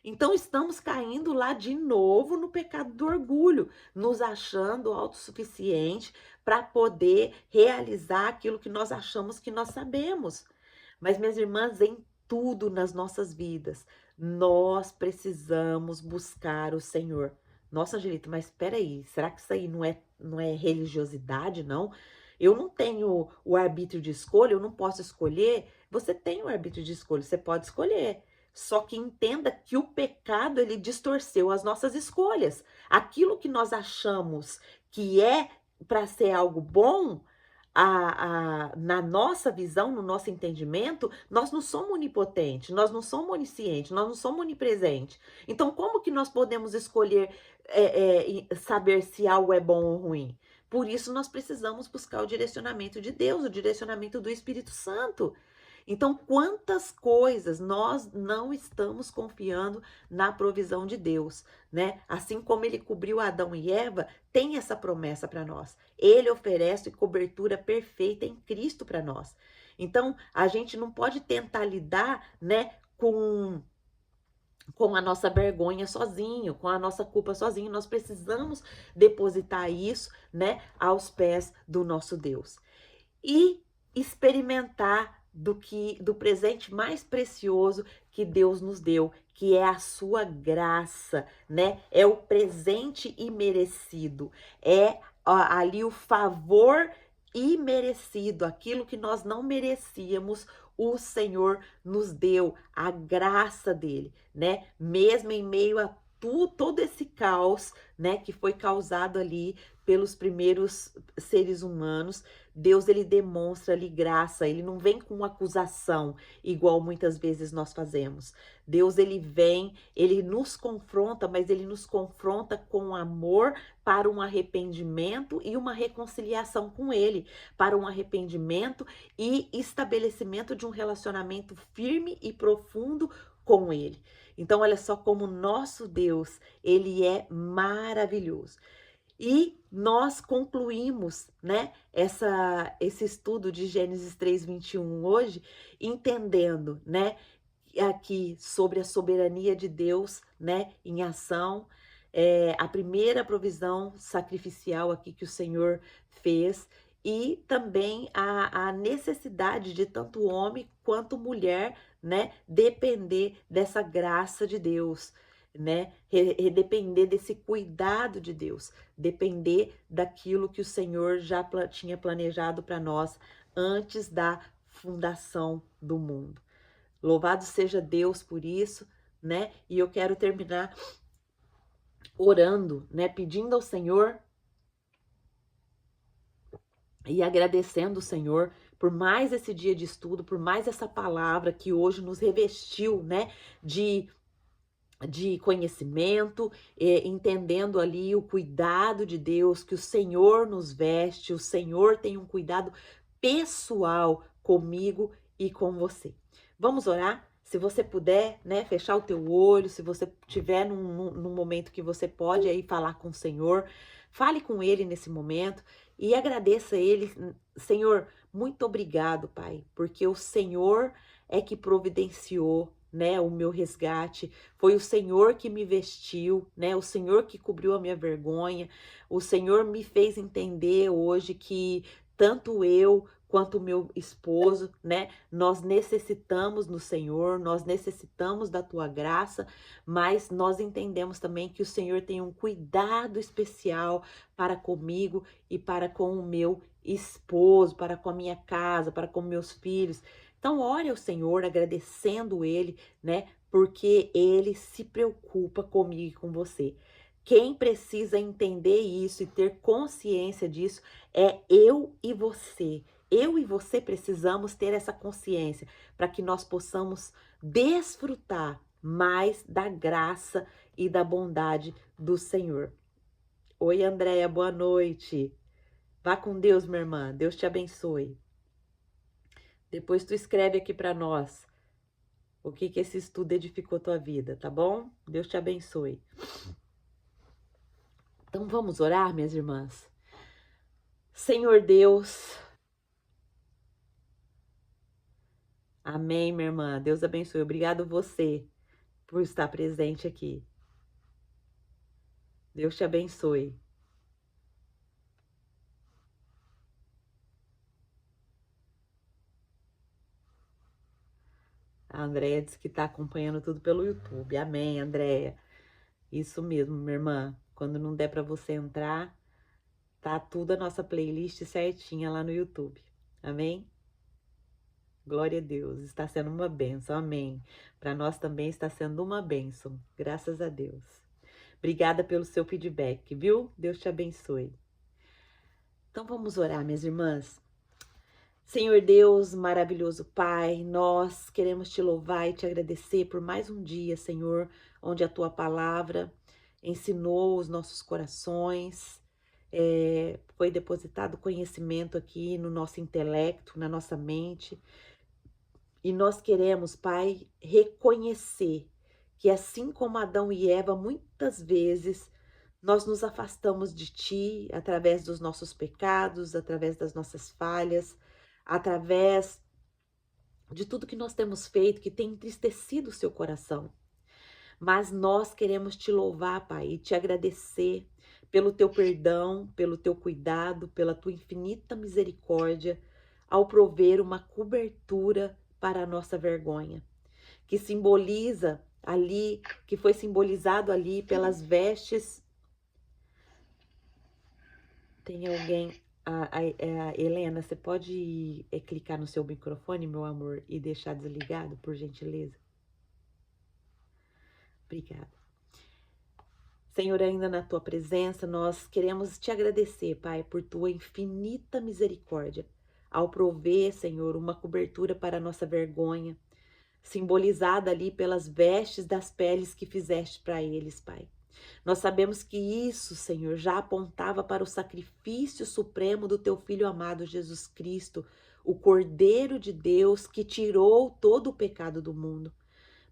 S1: Então estamos caindo lá de novo no pecado do orgulho, nos achando autossuficiente para poder realizar aquilo que nós achamos que nós sabemos. Mas, minhas irmãs, em tudo nas nossas vidas, nós precisamos buscar o Senhor. Nossa, Angelita, mas espera aí, será que isso aí não é religiosidade, não? Eu não tenho o arbítrio de escolha, eu não posso escolher. Você tem o arbítrio de escolha, você pode escolher. Só que entenda que o pecado, ele distorceu as nossas escolhas. Aquilo que nós achamos que é para ser algo bom, na nossa visão, no nosso entendimento, nós não somos onipotentes, nós não somos oniscientes, nós não somos onipresentes. Então, como que nós podemos escolher saber se algo é bom ou ruim? Por isso, nós precisamos buscar o direcionamento de Deus, o direcionamento do Espírito Santo. Então, quantas coisas nós não estamos confiando na provisão de Deus, né? Assim como ele cobriu Adão e Eva, tem essa promessa para nós. Ele oferece cobertura perfeita em Cristo para nós. Então, a gente não pode tentar lidar, né, com a nossa vergonha sozinho, com a nossa culpa sozinho. Nós precisamos depositar isso, né, aos pés do nosso Deus. E experimentar do presente mais precioso que Deus nos deu, que é a sua graça, né? É o presente imerecido, é ali o favor imerecido, aquilo que nós não merecíamos, o Senhor nos deu, a graça dele, né? Mesmo em meio a todo esse caos, né, que foi causado ali pelos primeiros seres humanos, Deus, ele demonstra ali graça, ele não vem com acusação, igual muitas vezes nós fazemos. Deus, ele vem, ele nos confronta, mas ele nos confronta com amor para um arrependimento e uma reconciliação com ele, para um arrependimento e estabelecimento de um relacionamento firme e profundo com ele. Então, olha só como nosso Deus, ele é maravilhoso. E nós concluímos, né, esse estudo de Gênesis 3:21 hoje, entendendo, né, aqui sobre a soberania de Deus, né, em ação, a primeira provisão sacrificial aqui que o Senhor fez, e também a necessidade de tanto homem quanto mulher né, depender dessa graça de Deus, né, depender desse cuidado de Deus, depender daquilo que o Senhor já tinha planejado para nós antes da fundação do mundo. Louvado seja Deus por isso, né? E eu quero terminar orando, né, pedindo ao Senhor e agradecendo o Senhor por mais esse dia de estudo, por mais essa palavra que hoje nos revestiu, né, de conhecimento, entendendo ali o cuidado de Deus, que o Senhor nos veste, o Senhor tem um cuidado pessoal comigo e com você. Vamos orar? Se você puder, né, fechar o teu olho, se você tiver num momento que você pode aí falar com o Senhor, fale com Ele nesse momento e agradeça a Ele. Senhor, muito obrigado, Pai, porque o Senhor é que providenciou, né, o meu resgate, foi o Senhor que me vestiu, né, o Senhor que cobriu a minha vergonha, o Senhor me fez entender hoje que tanto eu quanto o meu esposo, né, nós necessitamos no Senhor, nós necessitamos da tua graça, mas nós entendemos também que o Senhor tem um cuidado especial para comigo e para com o meu esposo, para com a minha casa, para com meus filhos. Então, ore ao Senhor, agradecendo Ele, né? Porque Ele se preocupa comigo e com você. Quem precisa entender isso e ter consciência disso é eu e você. Eu e você precisamos ter essa consciência para que nós possamos desfrutar mais da graça e da bondade do Senhor. Oi, Andréia, boa noite. Vá com Deus, minha irmã. Deus te abençoe. Depois tu escreve aqui para nós o que esse estudo edificou tua vida, tá bom? Deus te abençoe. Então vamos orar, minhas irmãs. Senhor Deus. Amém, minha irmã. Deus abençoe. Obrigado você por estar presente aqui. Deus te abençoe. A Andréia disse que está acompanhando tudo pelo YouTube. Amém, Andréia. Isso mesmo, minha irmã. Quando não der para você entrar, tá tudo a nossa playlist certinha lá no YouTube. Amém? Glória a Deus. Está sendo uma bênção. Amém. Para nós também está sendo uma bênção. Graças a Deus. Obrigada pelo seu feedback, viu? Deus te abençoe. Então vamos orar, minhas irmãs. Senhor Deus, maravilhoso Pai, nós queremos te louvar e te agradecer por mais um dia, Senhor, onde a tua palavra ensinou os nossos corações, foi depositado conhecimento aqui no nosso intelecto, na nossa mente. E nós queremos, Pai, reconhecer que assim como Adão e Eva, muitas vezes nós nos afastamos de Ti através dos nossos pecados, através das nossas falhas, através de tudo que nós temos feito que tem entristecido o seu coração. Mas nós queremos te louvar, Pai, e te agradecer pelo teu perdão, pelo teu cuidado, pela tua infinita misericórdia, ao prover uma cobertura para a nossa vergonha, que simboliza ali, que foi simbolizado ali pelas vestes. Tem alguém... Helena, você pode clicar no seu microfone, meu amor, e deixar desligado, por gentileza? Obrigada. Senhor, ainda na tua presença, nós queremos te agradecer, Pai, por tua infinita misericórdia, ao prover, Senhor, uma cobertura para a nossa vergonha, simbolizada ali pelas vestes das peles que fizeste para eles, Pai. Nós sabemos que isso, Senhor, já apontava para o sacrifício supremo do teu Filho amado Jesus Cristo, o Cordeiro de Deus que tirou todo o pecado do mundo.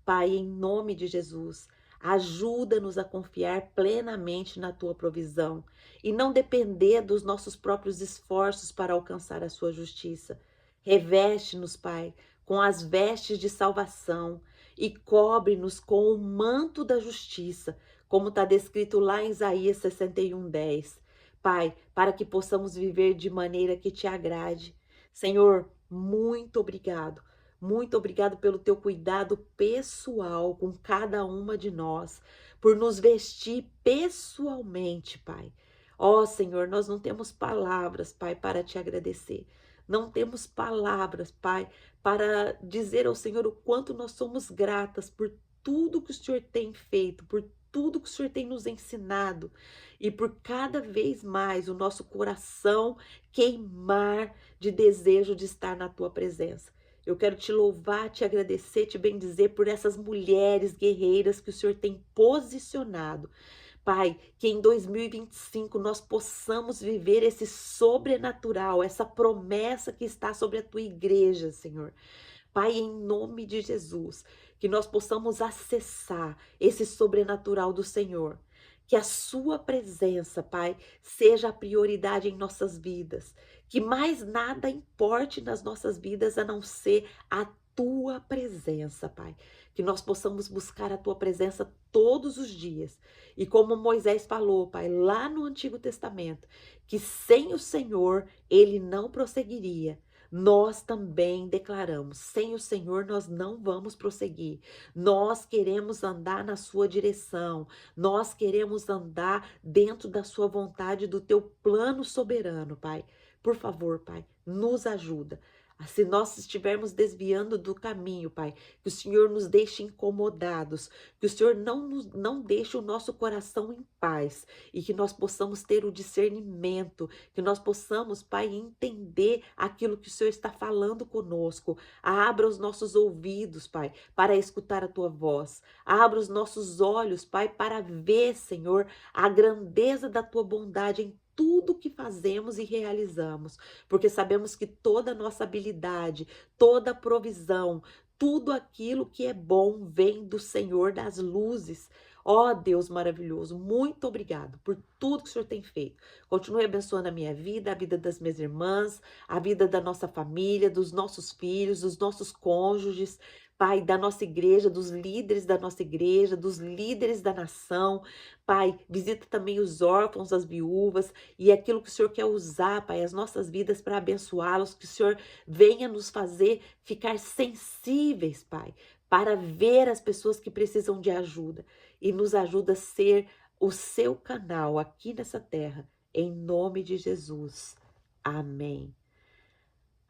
S1: Pai, em nome de Jesus, ajuda-nos a confiar plenamente na tua provisão e não depender dos nossos próprios esforços para alcançar a sua justiça. Reveste-nos, Pai, com as vestes de salvação e cobre-nos com o manto da justiça, como está descrito lá em Isaías 61:10. Pai, para que possamos viver de maneira que te agrade. Senhor, muito obrigado, Muito obrigado pelo teu cuidado pessoal com cada uma de nós, por nos vestir pessoalmente, Pai. Ó Senhor, nós não temos palavras, Pai, para te agradecer. Não temos palavras, Pai, para dizer ao Senhor o quanto nós somos gratas por tudo que o Senhor tem feito, por tudo que o Senhor tem nos ensinado e por cada vez mais o nosso coração queimar de desejo de estar na tua presença. Eu quero te louvar, te agradecer, te bendizer por essas mulheres guerreiras que o Senhor tem posicionado. Pai, que em 2025 nós possamos viver esse sobrenatural, essa promessa que está sobre a tua igreja, Senhor. Pai, em nome de Jesus, que nós possamos acessar esse sobrenatural do Senhor. Que a sua presença, Pai, seja a prioridade em nossas vidas. Que mais nada importe nas nossas vidas a não ser a tua presença, Pai. Que nós possamos buscar a tua presença todos os dias. E como Moisés falou, Pai, lá no Antigo Testamento, que sem o Senhor ele não prosseguiria. Nós também declaramos: sem o Senhor nós não vamos prosseguir. Nós queremos andar na sua direção. Nós queremos andar dentro da sua vontade, do teu plano soberano, Pai. Por favor, Pai, nos ajuda. Se nós estivermos desviando do caminho, Pai, que o Senhor nos deixe incomodados, que o Senhor não deixe o nosso coração em paz e que nós possamos ter o discernimento, que nós possamos, Pai, entender aquilo que o Senhor está falando conosco. Abra os nossos ouvidos, Pai, para escutar a tua voz. Abra os nossos olhos, Pai, para ver, Senhor, a grandeza da tua bondade em tudo que fazemos e realizamos, porque sabemos que toda a nossa habilidade, toda a provisão, tudo aquilo que é bom vem do Senhor das luzes. Ó Deus maravilhoso, muito obrigado por tudo que o Senhor tem feito. Continue abençoando a minha vida, a vida das minhas irmãs, a vida da nossa família, dos nossos filhos, dos nossos cônjuges, Pai, da nossa igreja, dos líderes da nossa igreja, dos líderes da nação. Pai, visita também os órfãos, as viúvas e aquilo que o Senhor quer usar, Pai, as nossas vidas para abençoá-los, que o Senhor venha nos fazer ficar sensíveis, Pai, para ver as pessoas que precisam de ajuda e nos ajuda a ser o seu canal aqui nessa terra, em nome de Jesus. Amém.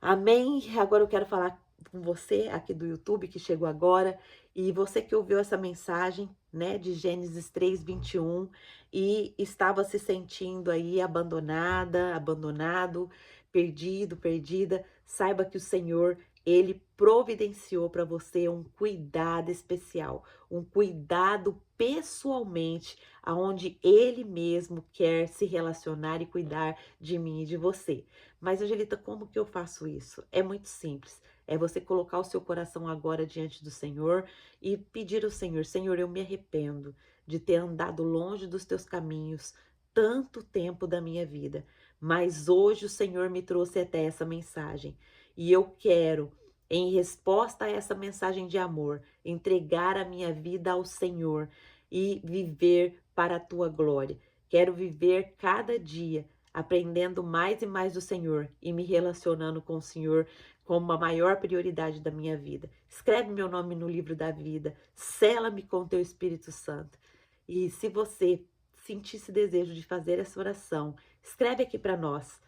S1: Amém. Agora eu quero falar com você aqui do YouTube que chegou agora e você que ouviu essa mensagem, né, de Gênesis 3:21 e estava se sentindo aí abandonada, abandonado, perdido, perdida, saiba que o Senhor, ele providenciou para você um cuidado especial, um cuidado pessoalmente, aonde ele mesmo quer se relacionar e cuidar de mim e de você. Mas, Angelita, como que eu faço isso? É muito simples. É você colocar o seu coração agora diante do Senhor e pedir ao Senhor: Senhor, eu me arrependo de ter andado longe dos teus caminhos tanto tempo da minha vida. Mas hoje o Senhor me trouxe até essa mensagem. E eu quero, em resposta a essa mensagem de amor, entregar a minha vida ao Senhor e viver para a tua glória. Quero viver cada dia aprendendo mais e mais do Senhor e me relacionando com o Senhor como a maior prioridade da minha vida. Escreve meu nome no livro da vida, sela-me com teu Espírito Santo. E se você sentir esse desejo de fazer essa oração, escreve aqui para nós,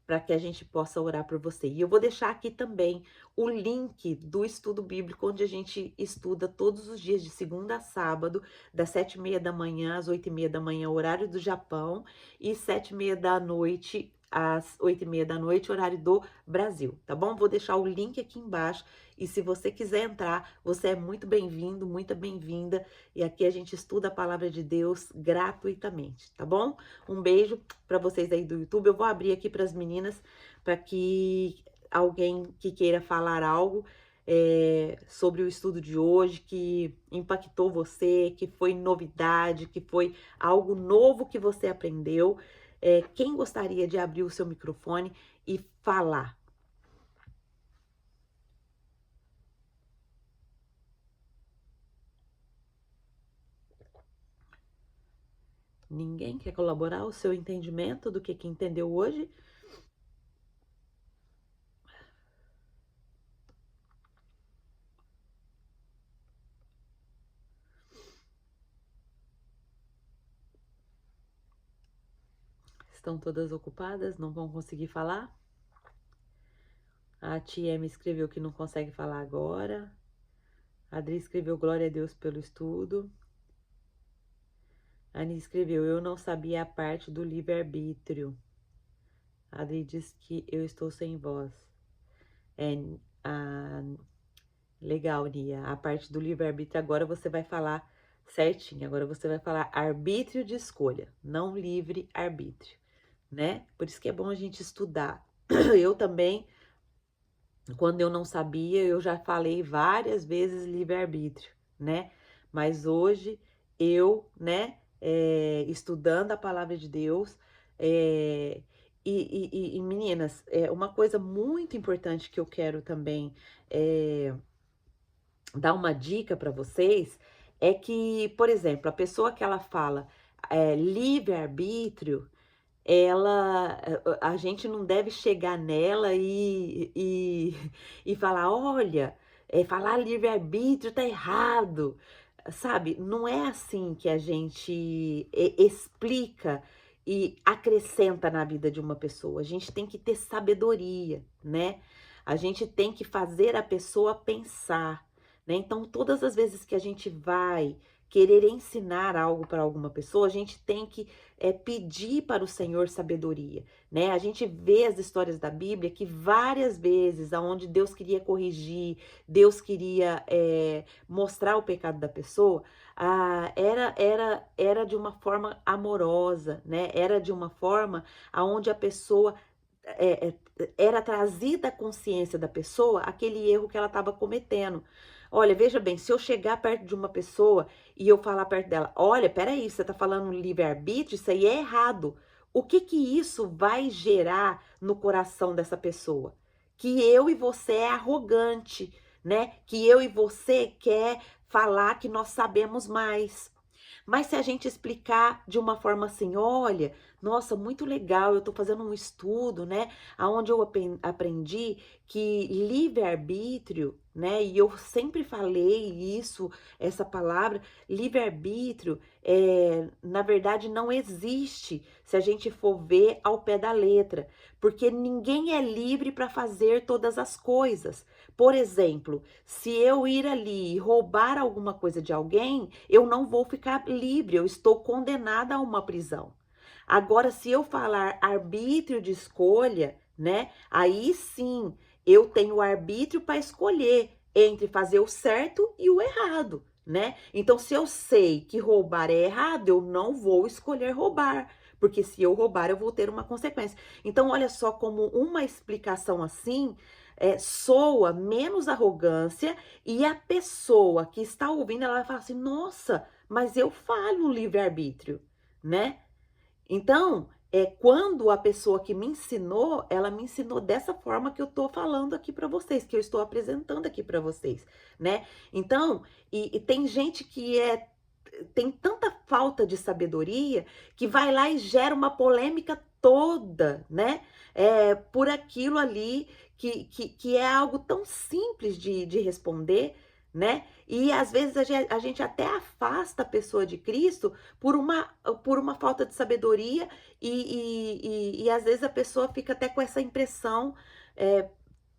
S1: para que a gente possa orar por você. E eu vou deixar aqui também o link do estudo bíblico, onde a gente estuda todos os dias, de segunda a sábado, das 7:30 da manhã às 8:30 da manhã, horário do Japão, e 7:30 da noite às 8:30 da noite, horário do Brasil, tá bom? Vou deixar o link aqui embaixo, e se você quiser entrar, você é muito bem-vindo, muito bem-vinda, e aqui a gente estuda a palavra de Deus gratuitamente, tá bom? Um beijo para vocês aí do YouTube. Eu vou abrir aqui para as meninas, para que alguém que queira falar algo sobre o estudo de hoje, que impactou você, que foi novidade, que foi algo novo que você aprendeu. Quem gostaria de abrir o seu microfone e falar? Ninguém quer colaborar o seu entendimento do que entendeu hoje? Estão todas ocupadas, não vão conseguir falar? A tia me escreveu que não consegue falar agora. A Adri escreveu glória a Deus pelo estudo. A Ani escreveu, eu não sabia a parte do livre-arbítrio. A Adri diz que eu estou sem voz. Legal, Nia. A parte do livre-arbítrio agora você vai falar certinho. Agora você vai falar arbítrio de escolha, não livre-arbítrio, né? Por isso que é bom a gente estudar. Eu também, quando eu não sabia, eu já falei várias vezes livre-arbítrio, né? Mas hoje eu, né, estudando a palavra de Deus, e meninas, uma coisa muito importante que eu quero também dar uma dica para vocês é que, por exemplo, a pessoa que ela fala livre-arbítrio, a gente não deve chegar nela e falar, olha, falar livre-arbítrio tá errado, sabe? Não é assim que a gente explica e acrescenta na vida de uma pessoa. A gente tem que ter sabedoria, né? A gente tem que fazer a pessoa pensar, né? Então, todas as vezes que a gente vai querer ensinar algo para alguma pessoa, a gente tem que pedir para o Senhor sabedoria, né? A gente vê as histórias da Bíblia que várias vezes, aonde Deus queria corrigir, Deus queria mostrar o pecado da pessoa, era de uma forma amorosa, né? Era de uma forma aonde a pessoa era trazida à consciência da pessoa aquele erro que ela estava cometendo. Olha, veja bem, se eu chegar perto de uma pessoa e eu falar perto dela, olha, peraí, você tá falando livre-arbítrio, isso aí é errado. O que que isso vai gerar no coração dessa pessoa? Que eu e você é arrogante, né? Que eu e você quer falar que nós sabemos mais. Mas se a gente explicar de uma forma assim, olha, nossa, muito legal, eu tô fazendo um estudo, né, aonde eu aprendi que livre-arbítrio, né, e eu sempre falei isso, essa palavra, livre-arbítrio, na verdade não existe se a gente for ver ao pé da letra, porque ninguém é livre para fazer todas as coisas. Por exemplo, se eu ir ali e roubar alguma coisa de alguém, eu não vou ficar livre, eu estou condenada a uma prisão. Agora, se eu falar arbítrio de escolha, né? Aí sim, eu tenho arbítrio para escolher entre fazer o certo e o errado, né? Então, se eu sei que roubar é errado, eu não vou escolher roubar, porque se eu roubar, eu vou ter uma consequência. Então, olha só como uma explicação assim soa menos arrogância e a pessoa que está ouvindo, ela vai falar assim, nossa, mas eu falo livre-arbítrio, né? Então, quando a pessoa que me ensinou, ela me ensinou dessa forma que eu tô falando aqui para vocês, que eu estou apresentando aqui para vocês, né? Então, e tem gente que tem tanta falta de sabedoria que vai lá e gera uma polêmica toda, né? Por aquilo ali que é algo tão simples de responder, né? E às vezes a gente até afasta a pessoa de Cristo por uma falta de sabedoria e às vezes a pessoa fica até com essa impressão,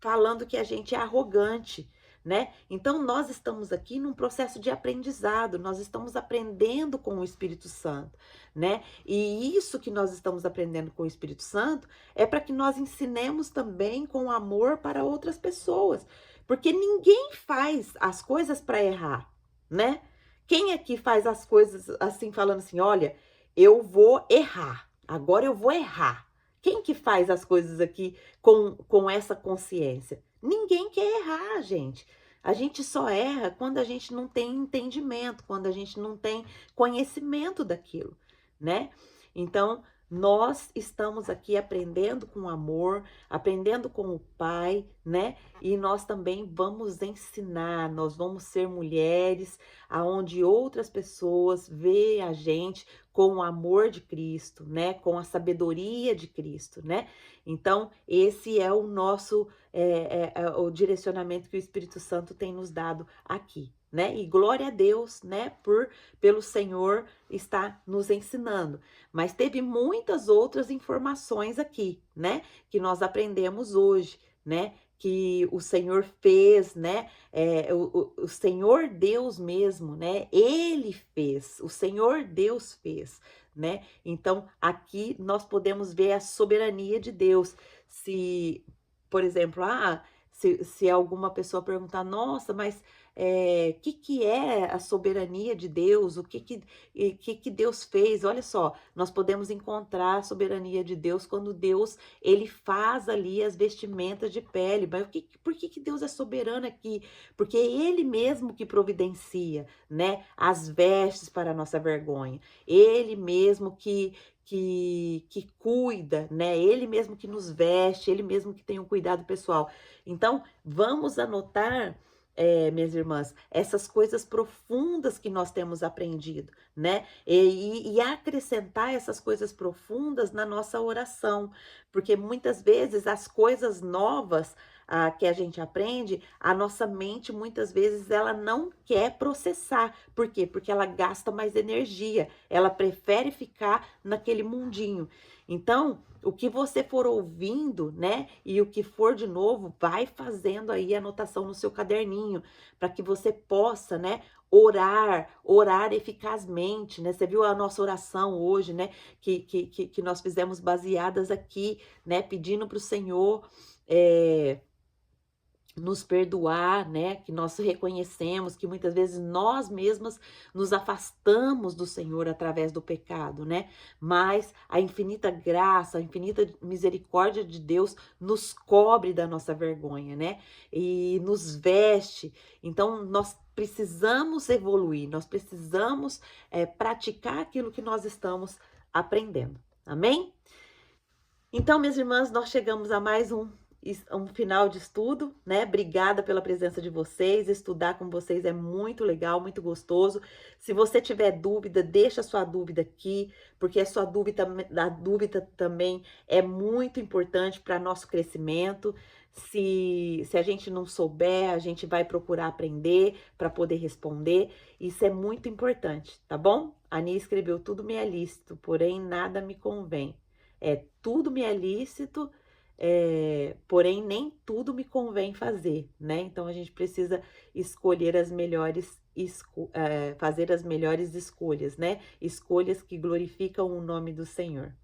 S1: falando que a gente é arrogante, né? Então nós estamos aqui num processo de aprendizado, nós estamos aprendendo com o Espírito Santo, né? E isso que nós estamos aprendendo com o Espírito Santo é para que nós ensinemos também com amor para outras pessoas, porque ninguém faz as coisas para errar, né? Quem aqui faz as coisas assim, falando assim, olha, eu vou errar, agora eu vou errar. Quem que faz as coisas aqui com essa consciência? Ninguém quer errar, gente. A gente só erra quando a gente não tem entendimento, quando a gente não tem conhecimento daquilo, né? Então, nós estamos aqui aprendendo com amor, aprendendo com o Pai, né? E nós também vamos ensinar, nós vamos ser mulheres aonde outras pessoas veem a gente com o amor de Cristo, né? Com a sabedoria de Cristo, né? Então, esse é o nosso o direcionamento que o Espírito Santo tem nos dado aqui, né? E glória a Deus, né, pelo Senhor estar nos ensinando. Mas teve muitas outras informações aqui, né, que nós aprendemos hoje, né, que o Senhor fez, né, o Senhor Deus mesmo, né, Ele fez, o Senhor Deus fez, né? Então, aqui nós podemos ver a soberania de Deus. Se, por exemplo, se alguma pessoa perguntar, nossa, mas que é a soberania de Deus? Que Deus fez? Olha só, nós podemos encontrar a soberania de Deus quando Deus ele faz ali as vestimentas de pele. Mas por que Deus é soberano aqui? Porque é Ele mesmo que providencia, né, as vestes para a nossa vergonha. Ele mesmo que cuida, né? Ele mesmo que nos veste, ele mesmo que tem um cuidado pessoal. Então, vamos anotar, minhas irmãs, essas coisas profundas que nós temos aprendido, né? E acrescentar essas coisas profundas na nossa oração, porque muitas vezes as coisas novas que a gente aprende, a nossa mente muitas vezes ela não quer processar. Por quê? Porque ela gasta mais energia, ela prefere ficar naquele mundinho. Então, o que você for ouvindo, né, e o que for de novo, vai fazendo aí anotação no seu caderninho, para que você possa, né, orar eficazmente, né? Você viu a nossa oração hoje, né, que nós fizemos baseadas aqui, né, pedindo para o Senhor, nos perdoar, né? Que nós reconhecemos que muitas vezes nós mesmas nos afastamos do Senhor através do pecado, né? Mas a infinita graça, a infinita misericórdia de Deus nos cobre da nossa vergonha, né? E nos veste. Então nós precisamos evoluir, nós precisamos praticar aquilo que nós estamos aprendendo. Amém? Então, minhas irmãs, nós chegamos a mais um final de estudo, né? Obrigada pela presença de vocês. Estudar com vocês é muito legal, muito gostoso. Se você tiver dúvida, deixa a sua dúvida aqui, porque a dúvida também é muito importante para nosso crescimento. Se a gente não souber, a gente vai procurar aprender para poder responder. Isso é muito importante, tá bom? A Ani escreveu: tudo me é lícito, porém nada me convém. Tudo me é lícito, porém nem tudo me convém fazer, né? Então a gente precisa escolher as melhores, fazer as melhores escolhas, né? Escolhas que glorificam o nome do Senhor.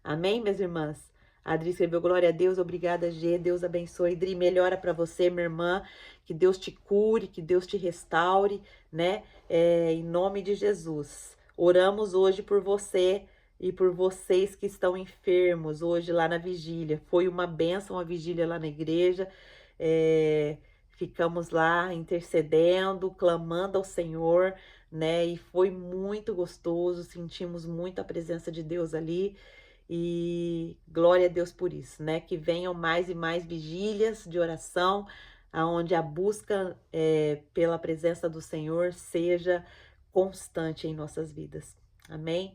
S1: Amém, minhas irmãs? A Adri escreveu: glória a Deus, obrigada, Gê, Deus abençoe. Adri, melhora para você, minha irmã, que Deus te cure, que Deus te restaure, né? Em nome de Jesus. Oramos hoje por você e por vocês que estão enfermos hoje lá na vigília. Foi uma bênção a vigília lá na igreja. Ficamos lá intercedendo, clamando ao Senhor, né? E foi muito gostoso, sentimos muito a presença de Deus ali. E glória a Deus por isso, né? Que venham mais e mais vigílias de oração, aonde a busca pela presença do Senhor seja constante em nossas vidas. Amém?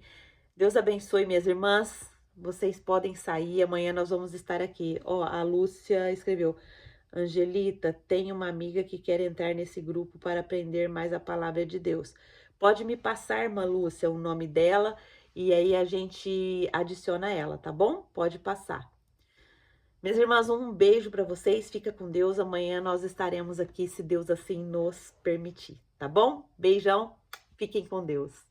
S1: Deus abençoe, minhas irmãs. Vocês podem sair, amanhã nós vamos estar aqui. Ó, a Lúcia escreveu: Angelita, tem uma amiga que quer entrar nesse grupo para aprender mais a palavra de Deus. Pode me passar, irmã Lúcia, o nome dela e aí a gente adiciona ela, tá bom? Pode passar. Minhas irmãs, um beijo para vocês. Fica com Deus. Amanhã nós estaremos aqui, se Deus assim nos permitir, tá bom? Beijão. Fiquem com Deus.